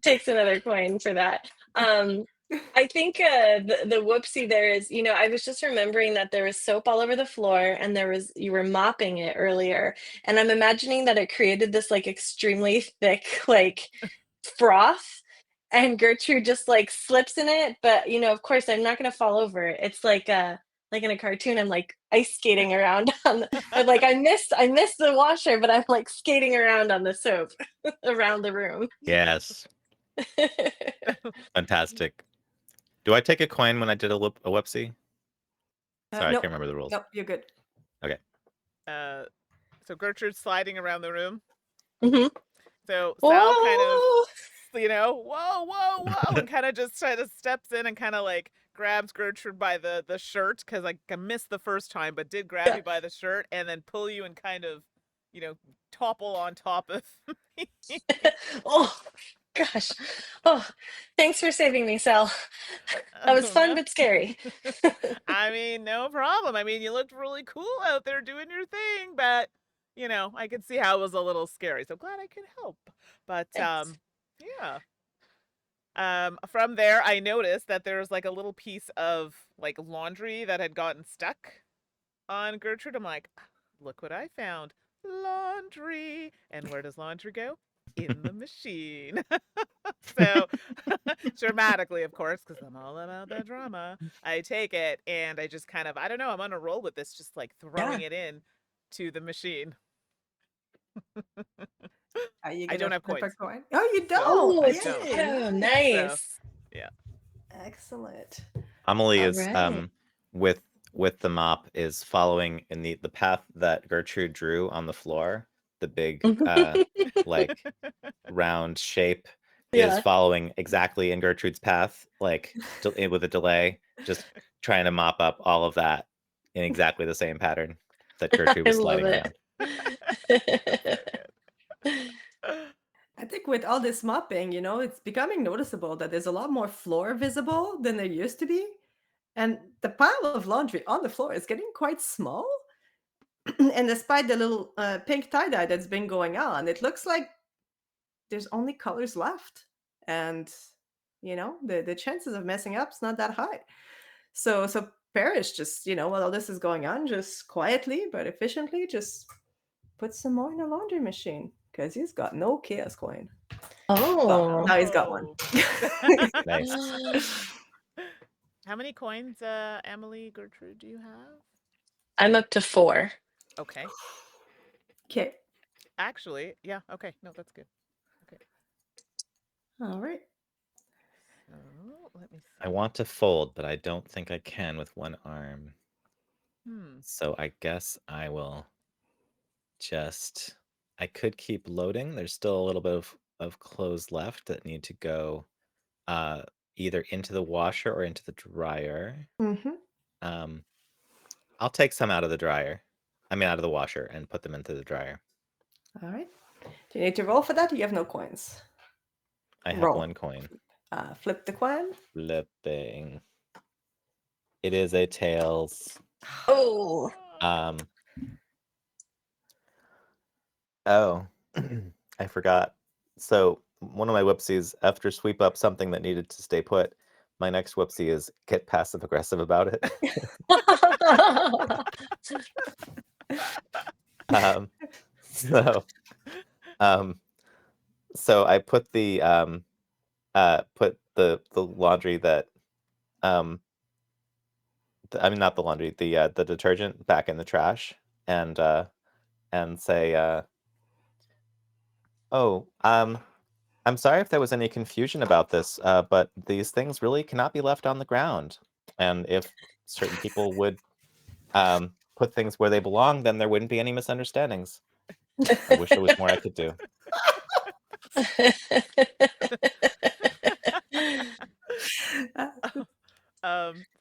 Takes another coin for that. I think the whoopsie there is, you know, I was just remembering that there was soap all over the floor and you were mopping it earlier. And I'm imagining that it created this like extremely thick, like froth. And Gertrude just like slips in it. But, you know, of course, I'm not going to fall over. It's like in a cartoon, I'm like ice skating around I'm like, I missed the washer, but I'm like skating around on the soap around the room. Yes, fantastic. Do I take a coin when I did a whoopsie? Sorry, I no, can't remember the rules. no, you're good. So Gertrude's sliding around the room. Mhm. So Sal kind of, Whoa! you know, whoa, and kind of just steps in and kind of like grabs Gertrude by the shirt because I missed the first time, but did grab you by the shirt and then pull you and kind of, you know, topple on top of me. Oh gosh. Oh, thanks for saving me, Sal. That was fun but scary. I mean, no problem. I mean, you looked really cool out there doing your thing, but you know, I could see how it was a little scary. So glad I could help. But Thanks. yeah. From there I noticed that there was like a little piece of like laundry that had gotten stuck on Gertrude. I'm like, look what I found. Laundry. And where does laundry go? In the machine. So dramatically, of course, because I'm all about the drama, I take it and I just kind of, I don't know, I'm on a roll with this, just like throwing it in to the machine. Are you I don't gonna have flip a coins. coin? Oh, you don't. Oh, I it's don't. so nice. Yeah. Excellent. Amelie All is right. with the mop is following in the path that Gertrude drew on the floor. The big like round shape is Yeah. following exactly in Gertrude's path, like with a delay, just trying to mop up all of that in exactly the same pattern. that Gertrude I was love sliding it. around. I think with all this mopping, it's becoming noticeable that there's a lot more floor visible than there used to be. And the pile of laundry on the floor is getting quite small. And despite the little pink tie-dye that's been going on, it looks like there's only colors left. And, the chances of messing up's not that high. So Parrish just, while all this is going on, just quietly but efficiently just put some more in the laundry machine because he's got no chaos coin. Well, now he's got one. Nice. How many coins, Emily, Gertrude, do you have? I'm up to 4. Okay. Okay. Actually, yeah. Okay. No, that's good. Okay. All right. So let me see. I want to fold, but I don't think I can with one arm. Hmm. So I guess I will I could keep loading. There's still a little bit of clothes left that need to go either into the washer or into the dryer. Mm-hmm. I'll take some out of the dryer. I mean, out of the washer and put them into the dryer. All right. Do you need to roll for that? Or you have no coins. I have Roll. 1 coin. Flip the coin. Flipping. It is a tails. Oh. Oh, I forgot. So one of my whoopsies, after sweep up something that needed to stay put, my next whoopsie is get passive aggressive about it. So I put the laundry that I mean, not the laundry, the detergent back in the trash and say, oh, I'm sorry if there was any confusion about this, but these things really cannot be left on the ground. And if certain people would put things where they belong, then there wouldn't be any misunderstandings. I wish there was more I could do.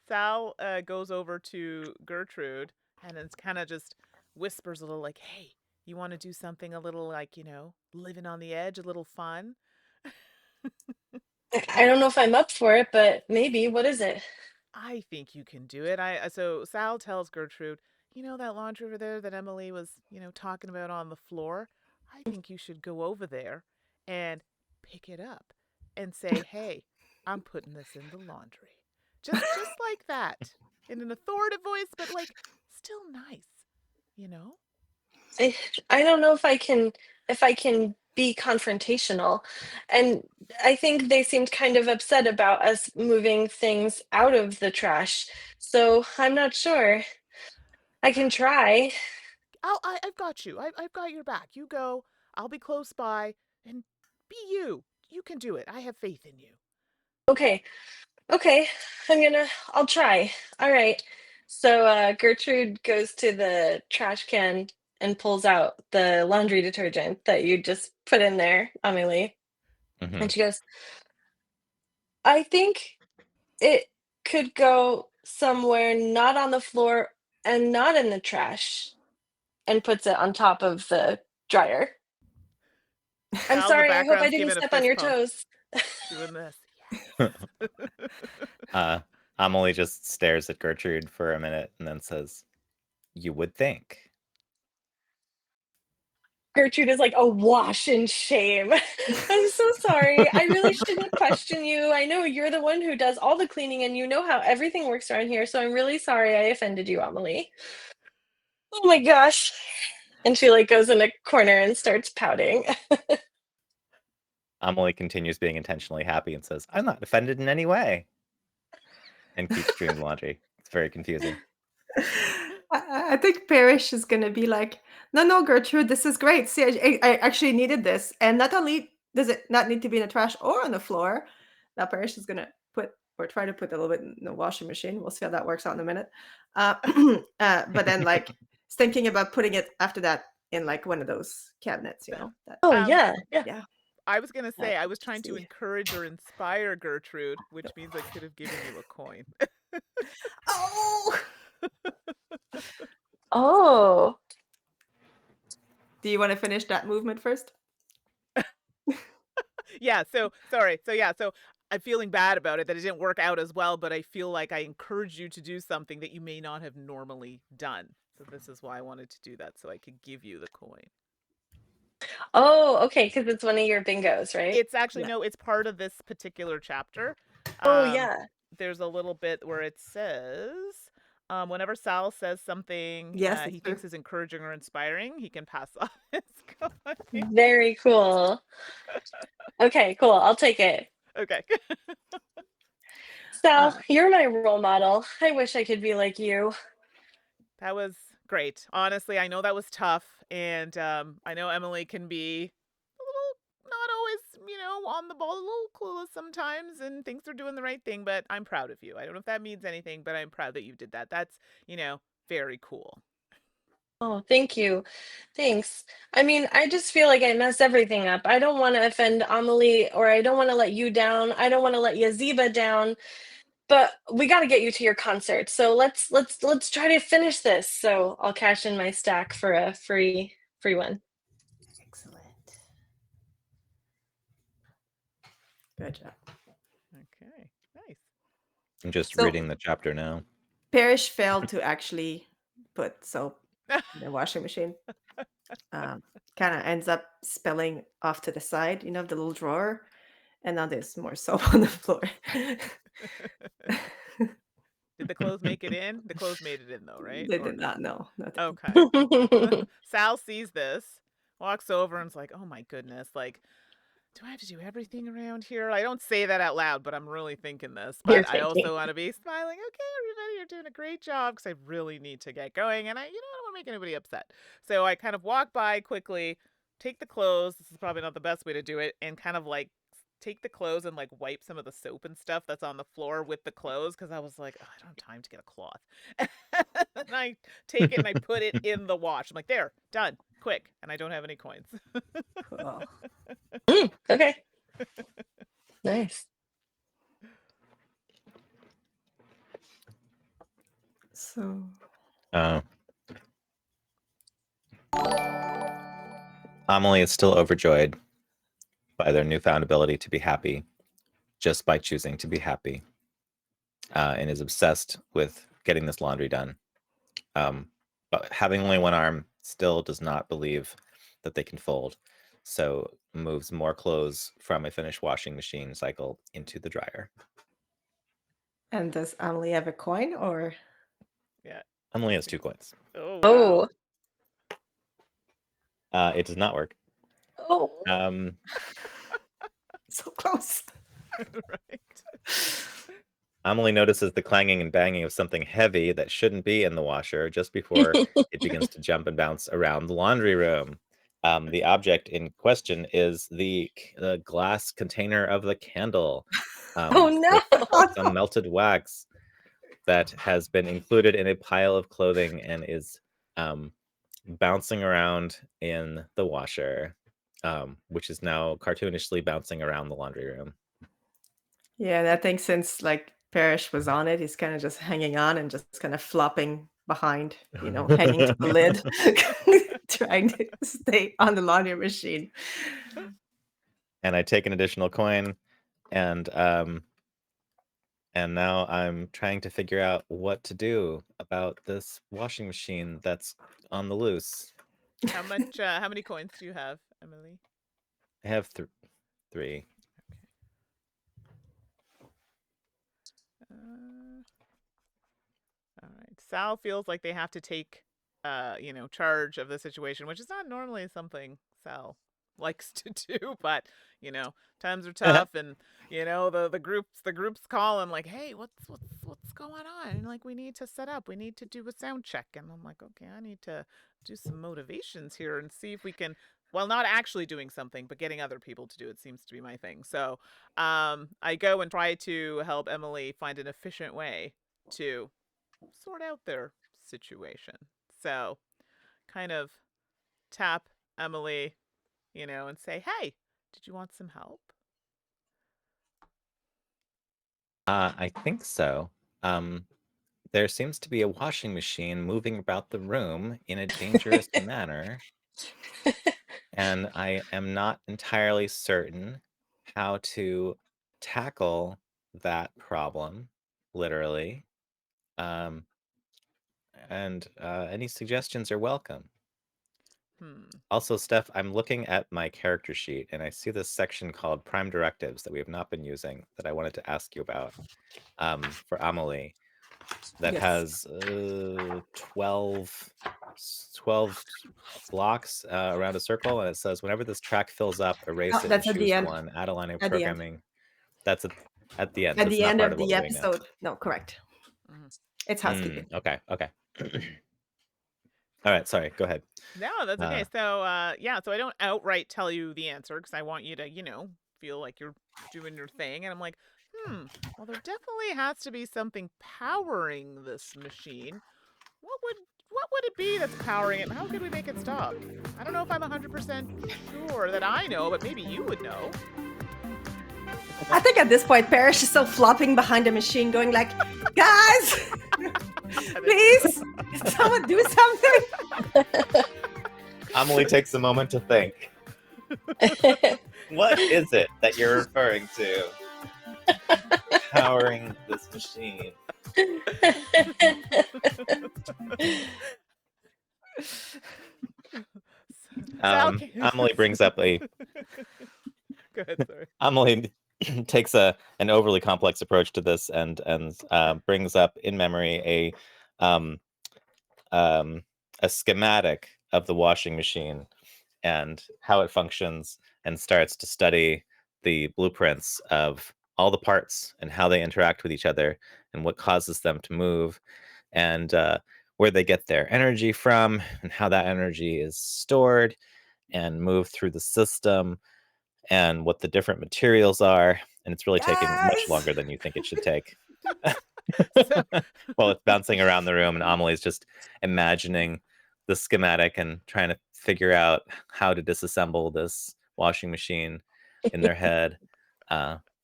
Sal goes over to Gertrude and it's kind of just whispers a little like, hey, you want to do something a little like, living on the edge, a little fun? I don't know if I'm up for it, but maybe. What is it? I think you can do it. So Sal tells Gertrude, that laundry over there that Emily was, talking about on the floor? I think you should go over there and pick it up and say, hey, I'm putting this in the laundry. Just like that. In an authoritative voice, but like still nice, I don't know if I can be confrontational. And I think they seemed kind of upset about us moving things out of the trash. So I'm not sure. I can try. I've got you. I've got your back. You go. I'll be close by and be you. You can do it. I have faith in you. Okay. Okay. I'll try. All right. So Gertrude goes to the trash can and pulls out the laundry detergent that you just put in there, Amelie. Mhm. And she goes, I think it could go somewhere not on the floor and not in the trash, and puts it on top of the dryer. I'm Sal in the sorry, I hope I background's didn't giving a step on fist your pump, toes. doing this. Amelie just stares at Gertrude for a minute and then says, you would think. Gertrude is like awash in shame. I'm so sorry. I really shouldn't question you. I know you're the one who does all the cleaning and you know how everything works around here, so I'm really sorry I offended you, Amelie. Oh my gosh. And she like goes in a corner and starts pouting. Amelie continues being intentionally happy and says, I'm not offended in any way. And keeps doing the laundry. It's very confusing. I think Parrish is going to be like, no, Gertrude, this is great. See, I actually needed this. And not only does it not need to be in the trash or on the floor, now Parrish is going to try to put a little bit in the washing machine. We'll see how that works out in a minute. But then like thinking about putting it after that in like one of those cabinets, that, Oh yeah. yeah. I was going to say, I was trying to see. encourage or inspire Gertrude, which means I could have given you a coin. Oh! Oh. Do you want to finish that movement first? Yeah, so sorry. So I'm feeling bad about it that it didn't work out as well, but I feel like I encouraged you to do something that you may not have normally done. So this is why I wanted to do that, so I could give you the coin. Oh, okay, because it's one of your bingos, right? It's actually Yeah. no, it's part of this particular chapter. Oh, yeah. There's a little bit where it says, whenever Sal says something Yes, he it's true. thinks is encouraging or inspiring, he can pass off his coin. Very cool. Okay, cool. I'll take it. Okay. Sal, you're my role model. I wish I could be like you. That was great. Honestly, I know that was tough, and I know Emily can be a little not always, on the ball, a little clueless sometimes, and thinks they're doing the right thing. But I'm proud of you. I don't know if that means anything, but I'm proud that you did that. That's very cool. Oh, thank you. Thanks. I mean, I just feel like I mess everything up. I don't want to offend Amelie, or I don't want to let you down. I don't want to let Yazeba down. But we got to get you to your concert. So let's try to finish this. So I'll cash in my stack for a free one. Excellent. Good job. Okay, nice. I'm just So- reading the chapter now. Parrish failed to actually put soap in the washing machine. Kind of ends up spilling off to the side, the little drawer, and now there's more soap on the floor. Did the clothes make it in? The clothes made it in though, right? They Or did no? not know. Okay. Sal sees this, walks over, and is like, "Oh my goodness! Like, do I have to do everything around here?" I don't say that out loud, but I'm really thinking this. You're But I thinking. also want to be smiling. Okay, everybody, you're doing a great job, because I really need to get going, and I don't want to make anybody upset. So I kind of walk by quickly, take the clothes. This is probably not the best way to do it, and kind of like take the clothes and like wipe some of the soap and stuff that's on the floor with the clothes, because I was like, oh, I don't have time to get a cloth. And I take it and I put it in the wash. I'm like, there, done, quick, and I don't have any coins. Cool. Okay. Nice. So Amelie is still overjoyed by their newfound ability to be happy just by choosing to be happy, and is obsessed with getting this laundry done. But having only one arm, still does not believe that they can fold, so moves more clothes from a finished washing machine cycle into the dryer. And does Amelie have a coin or? Yeah. Emily has 2 coins. Oh. It does not work. Oh. So close. Right. Amelie notices the clanging and banging of something heavy that shouldn't be in the washer just before it begins to jump and bounce around the laundry room. The object in question is the glass container of the candle. Oh no. With some melted wax that has been included in a pile of clothing and is bouncing around in the washer, which is now cartoonishly bouncing around the laundry room. Yeah, and I think since like Parrish was on it, he's kind of just hanging on and just kind of flopping behind, hanging to the lid, trying to stay on the laundry machine. And I take an additional coin, and now I'm trying to figure out what to do about this washing machine that's on the loose. How many coins do you have, Emily? I have 3. All right. Sal feels like they have to take, charge of the situation, which is not normally something Sal likes to do, but times are tough, and the group's calling like, hey, what's going on? And like, we need to set up, we need to do a sound check, and I'm like, okay, I need to do some motivations here and see if we can. Well, not actually doing something, but getting other people to do it seems to be my thing. So, I go and try to help Emily find an efficient way to sort out their situation. So, kind of tap Emily, and say, hey, did you want some help? I think so. there seems to be a washing machine moving about the room in a dangerous manner, and I am not entirely certain how to tackle that problem, literally. Um, and any suggestions are welcome. Also, Steph, I'm looking at my character sheet, and I see this section called Prime Directives that we have not been using that I wanted to ask you about for Amelie. That Yes. has 12 blocks around a circle, and it says, whenever this track fills up, erase it and That's at the choose end. one. Add a line of At the end. programming. That's at the end. At That's the not end part of what the we're doing now. episode. No, correct. It's housekeeping. Okay. All right, sorry, go ahead. No, that's okay. So, so I don't outright tell you the answer because I want you to, feel like you're doing your thing. And I'm like, well, there definitely has to be something powering this machine. What would it be that's powering it, and how could we make it stop? I don't know if I'm 100% sure that I know, but maybe you would know. I think at this point, Parrish is still flopping behind the machine, going like, guys, please, someone do something. Amelie takes a moment to think. What is it that you're referring to? Powering this machine. Amelie brings up a... Go ahead, sorry. Amelie takes an overly complex approach to this and brings up in memory a schematic of the washing machine and how it functions, and starts to study the blueprints of all the parts and how they interact with each other and what causes them to move, and where they get their energy from and how that energy is stored and moved through the system, and what the different materials are. And it's really taking much longer than you think it should take. While it's bouncing around the room, and Amelie's just imagining the schematic and trying to figure out how to disassemble this washing machine in their head,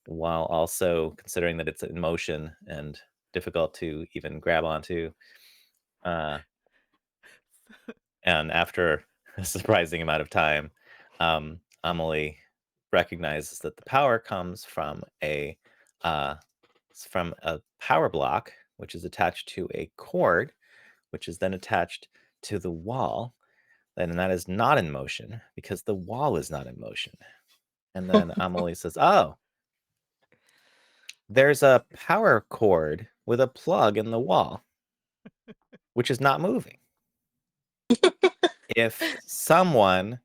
while also considering that it's in motion and difficult to even grab onto. And after a surprising amount of time, Amelie recognizes that the power comes from a power block, which is attached to a cord, which is then attached to the wall, and that is not in motion because the wall is not in motion. And then Amelie says, oh, there's a power cord with a plug in the wall, which is not moving. If someone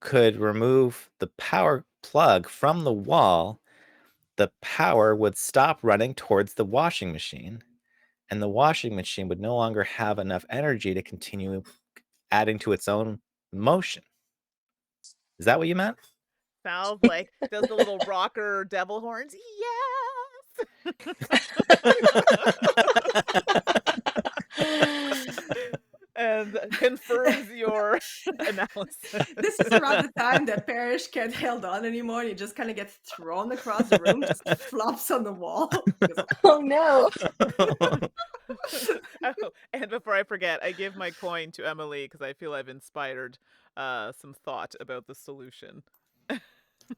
could remove the power plug from the wall, the power would stop running towards the washing machine, and the washing machine would no longer have enough energy to continue adding to its own motion. Is that what you meant? Sal's like, does the little rocker devil horns. Yes! And confirms your analysis. This is around the time that Parrish can't hold on anymore, and he just kind of gets thrown across the room, just flops on the wall. Oh no. Oh, and before I forget, I give my coin to Emily because I feel I've inspired some thought about the solution.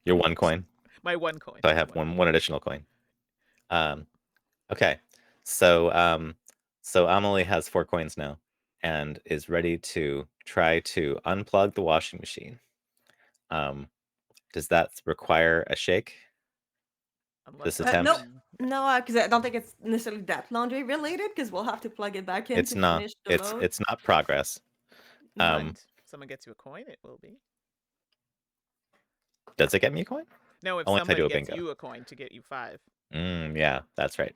Your one coin? My one coin. So I have one additional coin. Okay. So Amelie has 4 coins now and is ready to try to unplug the washing machine. Does that require a shake? This attempt? No, because I don't think it's necessarily that laundry related, because we'll have to plug it back in It's to not. finish the load. It's not progress. But someone gets you a coin, it will be. Does it get me a coin? No, if Only somebody if I do a gets bingo. you a coin to get you 5. Yeah, that's right.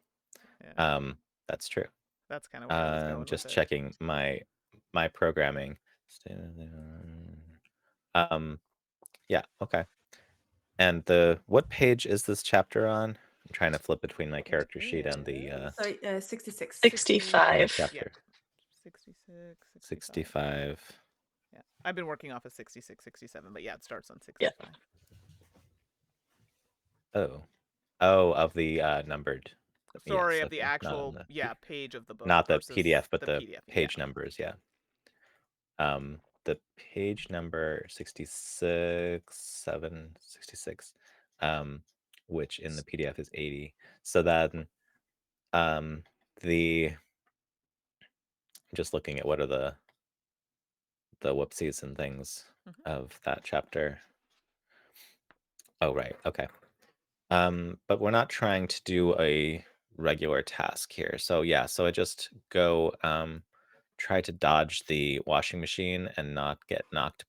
Yeah. That's true. That's kind of what I was going just with checking my programming. Yeah, okay. And what page is this chapter on? I'm trying to flip between my character sheet and the 66. 65. chapter. Yeah. 66, 65. Yeah. I've been working off of 66, 67, but yeah, it starts on 65. Yeah. Oh, of the numbered. Sorry, so of the not on actual the page of the book. not the versus PDF, but the PDF. page numbers. Yeah. The page number 66, 66, which in the PDF is 80. So then, I'm just looking at what are the whoopsies and things of that chapter. Oh, right. Okay. But we're not trying to do a regular task here. So yeah, so I just go try to dodge the washing machine and not get knocked.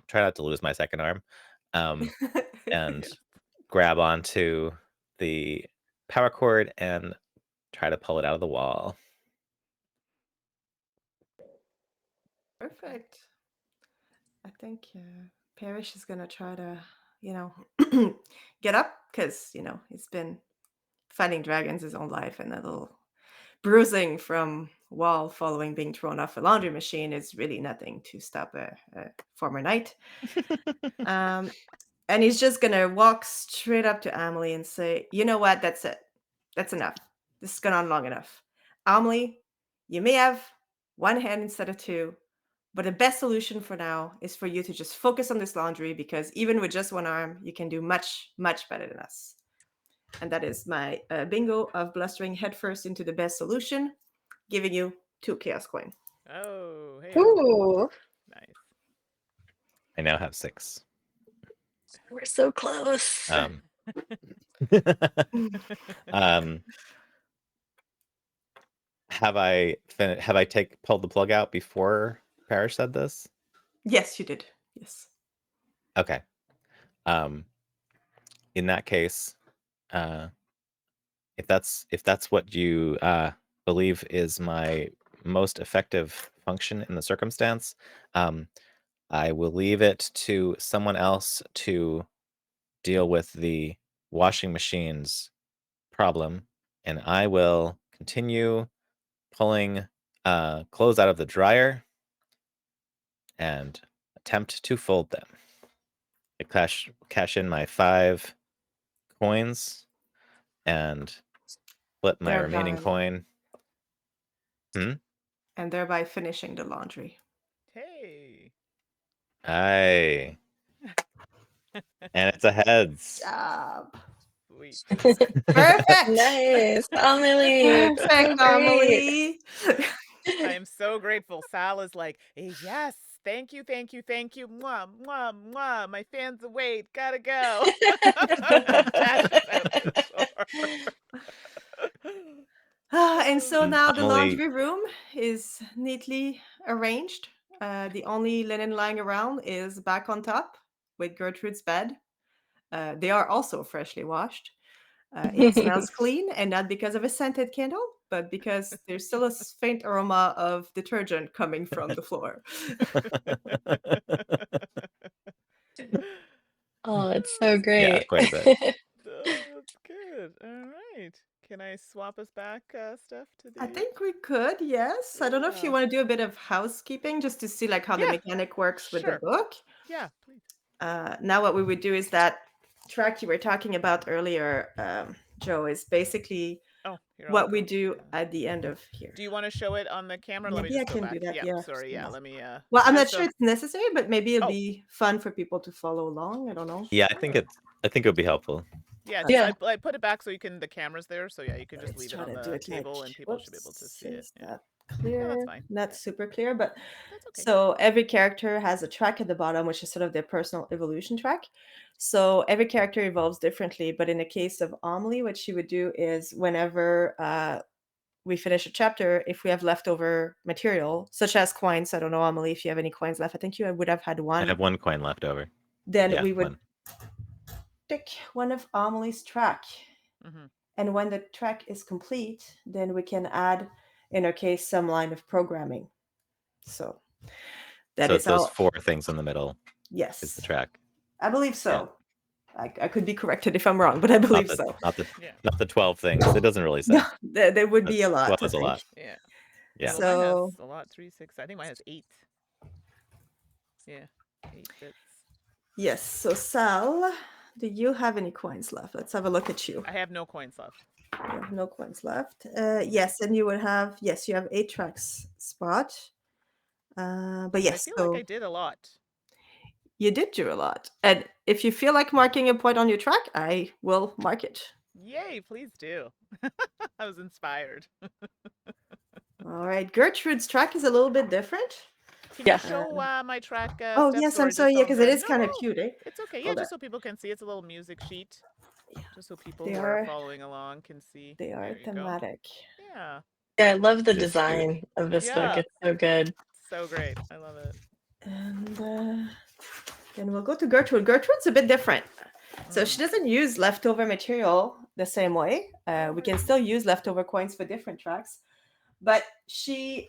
Try not to lose my second arm, and grab onto the power cord and try to pull it out of the wall. Perfect. I think Parrish is gonna try to, get up because he's been fighting dragons his own life, and a little bruising from wall following being thrown off a laundry machine is really nothing to stop a former knight. And he's just gonna walk straight up to Amelie and say, "You know what? That's it. That's enough. This has gone on long enough. Amelie, you may have one hand instead of two, but the best solution for now is for you to just focus on this laundry because even with just one arm, you can do much, much better than us." And that is my bingo of blustering headfirst into the best solution, giving you 2 chaos coin. Oh, hey. Ooh, Nice. I now have 6. we're so close. Have I pulled the plug out before Parrish said this? Yes, you did. Yes. Okay. In that case, if that's what you believe is my most effective function in the circumstance, I will leave it to someone else to deal with the washing machine's problem, and I will continue pulling clothes out of the dryer and attempt to fold them. I cash in my 5 coins and flip my remaining coin. And thereby finishing the laundry. Hey. Aye. And it's a heads. Job. Sweet. Perfect. Nice, Amelie. Perfect, Amelie. I am so grateful. Sal is like, hey, yes, thank you. Mwah, mwah, mwah. My fans await. Gotta go. Dashes out the door. And so now the Amelie- laundry room is neatly arranged. The only linen lying around is back on top with Gertrude's bed. They are also freshly washed. It smells clean, and not because of a scented candle, but because there's still a faint aroma of detergent coming from the floor. Oh, it's so great. Yeah, quite a bit. Oh, that's good. All right. Can I swap us back, Steph, to the... I think we could, yes. I don't know if you want to do a bit of housekeeping just to see how the mechanic works with the book. Yeah, please. Now what we would do is that track you were talking about earlier, Joe, is basically what we do at the end of here. Do you want to show it on the camera? Let me Maybe just I go can back. do that. Yeah, sorry. Yeah, let me... Well, I'm not sure it's necessary, but maybe it'll be fun for people to follow along. I don't know. Yeah, I think it would be helpful. Yeah, I put it back so the camera's there, so yeah, you can just leave it on the table and people should be able to see it. Yeah. Clear, that's fine. Not super clear, but that's okay. So every character has a track at the bottom, which is sort of their personal evolution track. So every character evolves differently, but in the case of Amelie, what she would do is whenever we finish a chapter, if we have leftover material, such as coins, I don't know, Amelie, if you have any coins left, I think you would have had one. I have 1 coin left over. Then we would pick one of Amelie's track. And when the track is complete, then we can add, in our case, some line of programming. So that is those 4 things in the middle. Yes. Is the track. I believe so. Yeah. I could be corrected if I'm wrong, but I believe so. Not the 12 things. It doesn't really say. No, there would be a lot. 12 is a lot. Yeah. Yeah. Well, mine has a lot. 3, 6. I think mine has 8. Yeah. 8 bits. Yes. So Sal, do you have any coins left? Let's have a look at you. I have no coins left. You have no coins left. Yes, and you would have, yes, you have 8 tracks spot. But I yes, feel so like I did a lot. you did do a lot. And if you feel like marking a point on your track, I will mark it. Yay, please do. I was inspired. All right, Gertrude's track is a little bit different. Can you Yeah. show my track Oh, steps yes, I'm or sorry, just yeah, on because it the... is kind of No, cute, eh? it's okay. Yeah, Hold just on. so people can see. It's a little music sheet. Yeah. Just so people They who are are following along can see. they are There you go. thematic. Yeah. Yeah, I love the It is cute. design of this book. Yeah. It's so good. So great. I love it. And then we'll go to Gertrude. Gertrude's a bit different. So she doesn't use leftover material the same way. We can still use leftover coins for different tracks, but she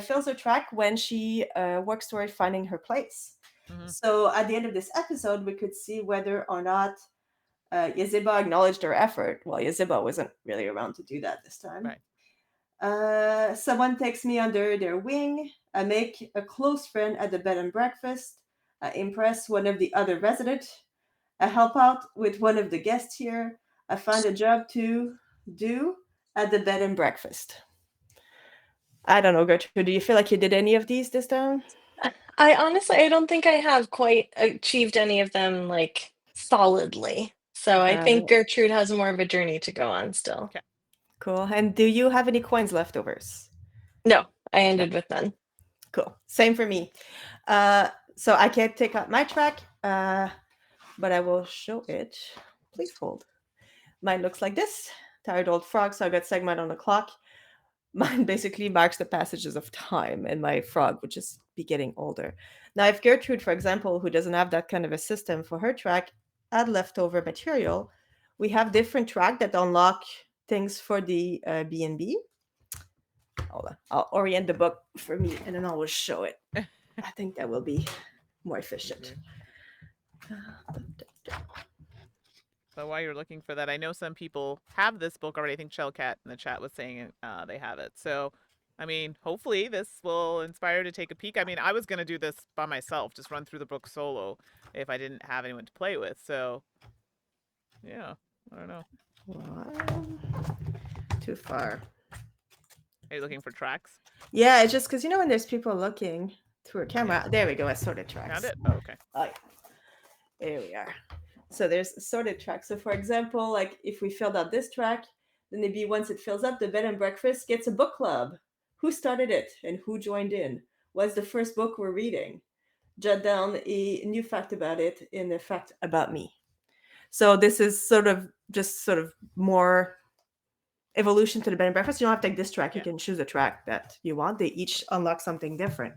fills her track when she works toward finding her place. Mhm. So at the end of this episode, we could see whether or not Yazeba acknowledged her effort. Well, Yazeba wasn't really around to do that this time. Right. Someone takes me under their wing. I make a close friend at the bed and breakfast. I impress one of the other residents. I help out with one of the guests here. I find a job to do at the bed and breakfast. I don't know, Gertrude. Do you feel like you did any of these this time? I don't think I have quite achieved any of them like solidly. So I think Gertrude has more of a journey to go on still. Okay. Cool. And do you have any coins leftovers? No, I ended with none. Cool. Same for me. So I can't take out my track, but I will show it. Please hold. Mine looks like this. Tired old frog, so I got segment on the clock. Mine basically marks the passages of time, and my frog would just be getting older. Now, if Gertrude, for example, who doesn't have that kind of a system for her track, add leftover material, we have different track that unlock things for the B&B. Hold on. I'll orient the book for me, and then I will show it. I think that will be more efficient. So while you're looking for that, I know some people have this book already. I think Shellcat in the chat was saying they have it. So, I mean, hopefully this will inspire you to take a peek. I mean, I was going to do this by myself, just run through the book solo if I didn't have anyone to play with. So, yeah, I don't know. Too far. Are you looking for tracks? Yeah, it's just because, you know, when there's people looking through a camera. Yeah. There we go. I sorted tracks. Found it? Oh, okay. Oh, yeah. There we are. So there's sorted tracks. So for example, like if we filled out this track, then maybe once it fills up, the bed and breakfast gets a book club. Who started it and who joined in? What's the first book we're reading? Jot down a new fact about it in the fact about me. So this is sort of more evolution to the bed and breakfast. You don't have to take this track. You can choose a track that you want. They each unlock something different.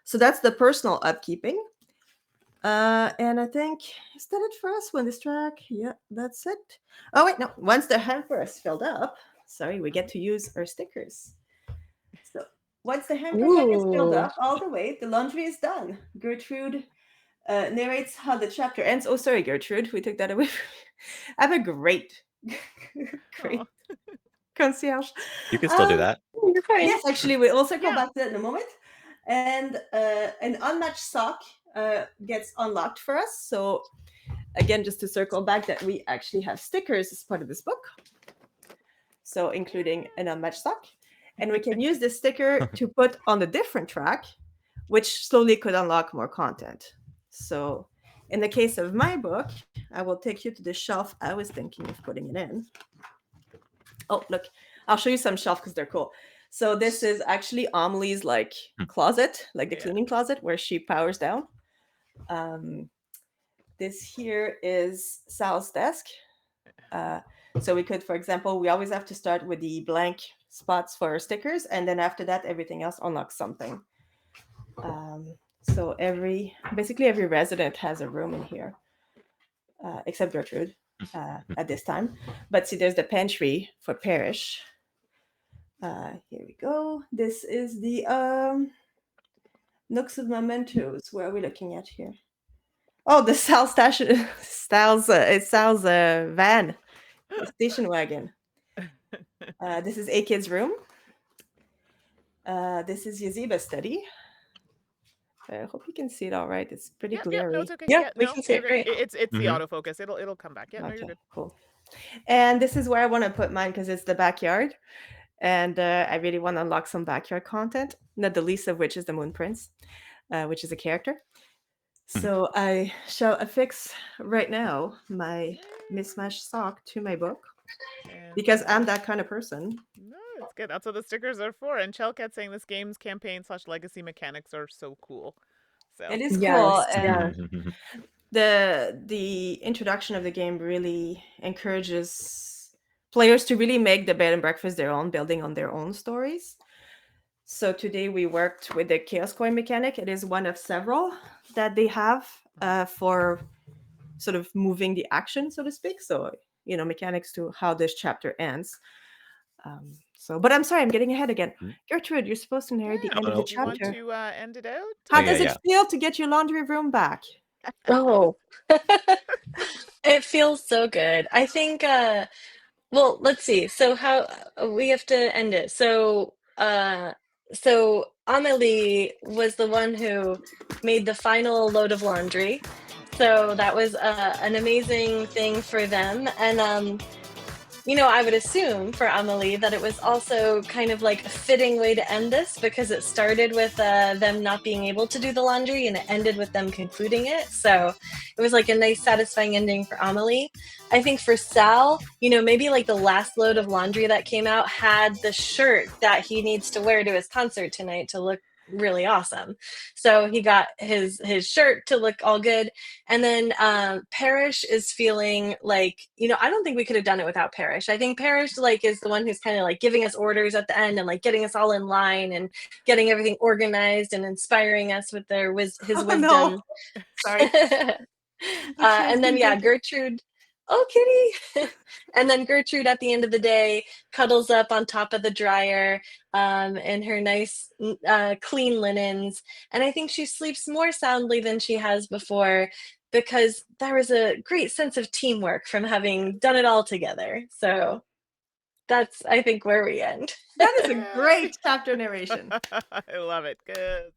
So that's the personal upkeeping. And I think, is that it for us? When this track? Yeah, that's it. Oh, wait, no. Once the hamper is filled up, sorry, we get to use our stickers. So once the hamper is filled up all the way, the laundry is done. Gertrude narrates how the chapter ends. Oh, sorry, Gertrude. We took that away from you. I have a great concierge. You can still do that. You're fine. Yes, actually, we'll circle back to that in a moment. And an unmatched sock gets unlocked for us. So again, just to circle back, that we actually have stickers as part of this book. So including an unmatched sock. And we can use this sticker to put on a different track, which slowly could unlock more content. So in the case of my book, I will take you to the shelf I was thinking of putting it in. Oh, look, I'll show you some shelf because they're cool. So this is actually Amelie's like closet, like the cleaning closet where she powers down. This here is Sal's desk. So we could, for example, we always have to start with the blank spots for our stickers, and then after that, everything else unlocks something. So basically every resident has a room in here, except Gertrude at this time. But see, there's the pantry for Parrish. Here we go. This is the Nooks of Mementos. Where are we looking at here? Oh, the Sal's van, the station wagon. This is A Kid's room. This is Yazeba's study. I hope you can see it all right. It's pretty glary. No, it's okay. Yeah, we can see it great. It's the autofocus. It'll come back. Yeah, no, you're good. Cool. And this is where I want to put mine because it's the backyard. And I really want to unlock some backyard content, not the least of which is the Moon Prince, which is a character. So I shall affix right now my mismatched sock to my book because I'm that kind of person. No, it's good. That's what the stickers are for. And Chelcat saying this game's campaign / legacy mechanics are so cool. So It is Yes, cool, yeah. and the introduction of the game really encourages players to really make the bed and breakfast their own, building on their own stories. So today we worked with the chaos coin mechanic. It is one of several that they have for sort of moving the action, so to speak. So mechanics to how this chapter ends. But I'm sorry, I'm getting ahead again. Gertrude, you're supposed to narrate the end of the you want chapter. to end it out? How Oh, does yeah, it feel to get your laundry room back? Oh, it feels so good. I think, well, let's see. So how we have to end it. So Amelie was the one who made the final load of laundry. So that was an amazing thing for them. And I would assume for Amelie that it was also kind of like a fitting way to end this because it started with them not being able to do the laundry and it ended with them concluding it. So it was like a nice, satisfying ending for Amelie. I think for Sal, maybe like the last load of laundry that came out had the shirt that he needs to wear to his concert tonight to look really awesome. So he got his shirt to look all good. And then Parrish is feeling like, I don't think we could have done it without Parrish. I think Parrish is the one who's kind of like giving us orders at the end and like getting us all in line and getting everything organized and inspiring us with his Oh, wisdom. no. Sorry. And then Gertrude. Oh, kitty. And then Gertrude at the end of the day cuddles up on top of the dryer in her nice clean linens. And I think she sleeps more soundly than she has before because there was a great sense of teamwork from having done it all together. So that's, I think, where we end. That is a great chapter narration. I love it. Good.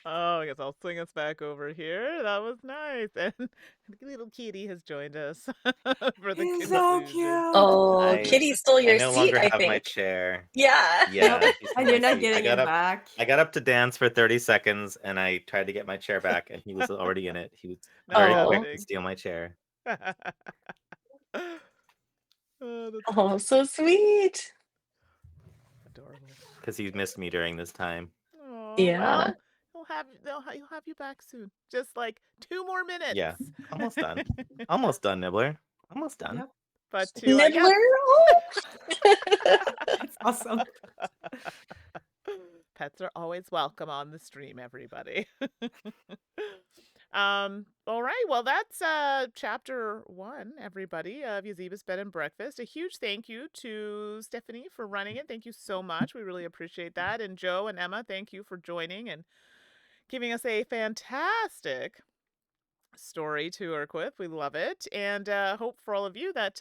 Oh, I guess I'll swing us back over here. That was nice. And the little kitty has joined us for the He's so conclusion. cute. Oh, Kitty stole your I no seat, longer I have my think. chair. Yeah. Yeah, he stole And my you're not seat. getting it back. I got up to dance for 30 seconds and I tried to get my chair back and he was already in it. He was very quick to steal my chair. Oh, so sweet. Adorable. Because he missed me during this time. Aww, Yeah. well, he'll have you back soon. Just like 2 more minutes. Yeah, almost done. Almost done, Nibbler. Almost done. Yep. But to Nibbler? That's awesome. Pets are always welcome on the stream, everybody. All right, well, that's chapter 1, everybody, of Yazeba's Bed and Breakfast. A huge thank you to Stephanie for running it. Thank you so much. We really appreciate that. And Joe and Emma, thank you for joining and giving us a fantastic story to work with. We love it. And hope for all of you that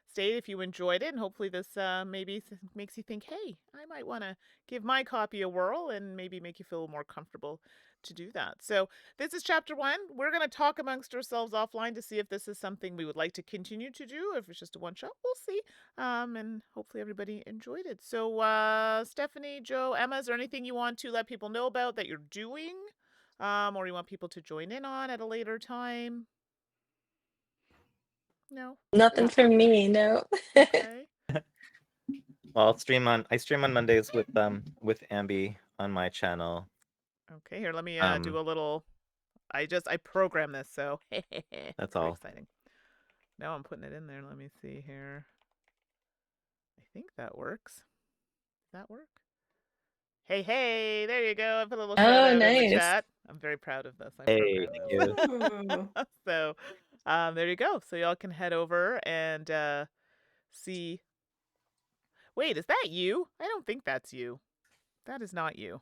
stayed if you enjoyed it. And hopefully this maybe makes you think, hey, I might want to give my copy a whirl and maybe make you feel more comfortable to do that. So this is chapter 1. We're going to talk amongst ourselves offline to see if this is something we would like to continue to do. If it's just a one shot, we'll see. And hopefully everybody enjoyed it. So Stephanie, Joe, Emma, is there anything you want to let people know about that you're doing? Or you want people to join in on at a later time? No? Nothing for me, no. Okay. Well, I stream on Mondays with Ambi on my channel. Okay, here, let me do a little. I programmed this, so that's all. Exciting. Now I'm putting it in there. Let me see here. I think that works. Does that work? Hey, there you go. I put a little shout out in the chat. I'm very proud of this. Hey, thank you. So, there you go. So y'all can head over and see. Wait, is that you? I don't think that's you. That is not you.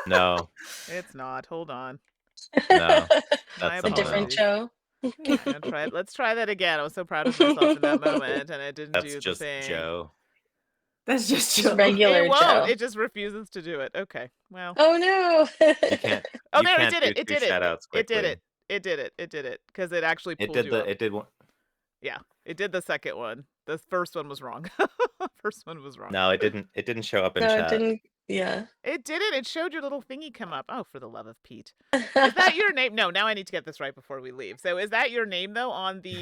No. It's not. Hold on. No. That's a different show. Let's try that again. I was so proud of myself in that moment, and it didn't do the thing. That's just Joe. That's just Joe. Regular It won't. Joe. It just refuses to do it. Okay. Well. Oh no. You can't. Oh, there it did it. It did it. It did it. It did it. Because it actually pulled you up. It did one. Yeah, it did the second one. The first one was wrong. First one was wrong. No, it didn't show up in No, it chat. didn't. Yeah. It didn't. It showed your little thingy come up. Oh, for the love of Pete. Is that your name? No, now I need to get this right before we leave. So is that your name though on the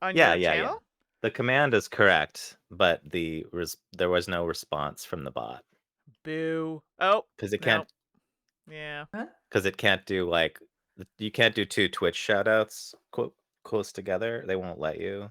on Yeah, your yeah. channel? The command is correct, but there was no response from the bot Boo. Oh, because it no. can't Yeah. because it can't do like you can't do two Twitch shoutouts close together. They won't let you.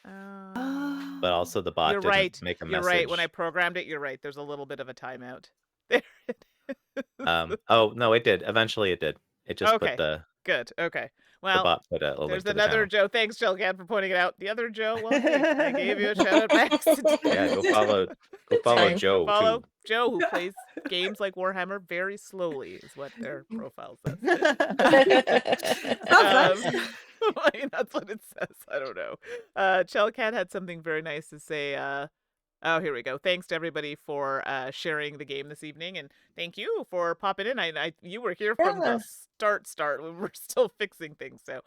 But also the bot You're didn't right. make a You're message. right. When I programmed it, you're right. There's a little bit of a timeout. There it is. Oh no, it did. Eventually it did. It just Okay. put the Good. Okay. Well, bot put a link there's to the another channel. Joe. Thanks, Jellcat, for pointing it out. The other Joe, well, hey, I gave you a shout out by accident. Yeah, go follow fine. Joe Follow too. Joe, who plays games like Warhammer very slowly, is what their profile says. I mean, that's what it says. I don't know. Chellcat had something very nice to say. Oh, here we go. Thanks to everybody for sharing the game this evening, and thank you for popping in. You were here from Yeah. the start when we're still fixing things, so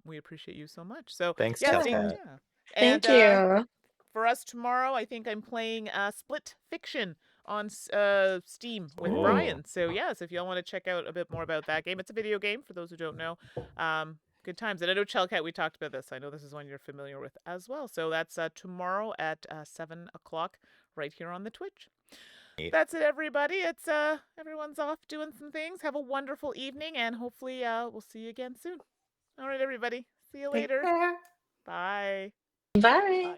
we appreciate you so much. So Thanks, yeah, Chellcat. yeah. Thank And, you. for us tomorrow, I think I'm playing Split Fiction on Steam with Ooh. Brian. So yes, if y'all want to check out a bit more about that game, it's a video game for those who don't know. Good times. And I know Chellcat, we talked about this. I know this is one you're familiar with as well. So that's tomorrow at 7 o'clock right here on the Twitch. That's it, everybody. It's everyone's off doing some things. Have a wonderful evening, and hopefully we'll see you again soon. All right, everybody. See you later. Bye. Bye.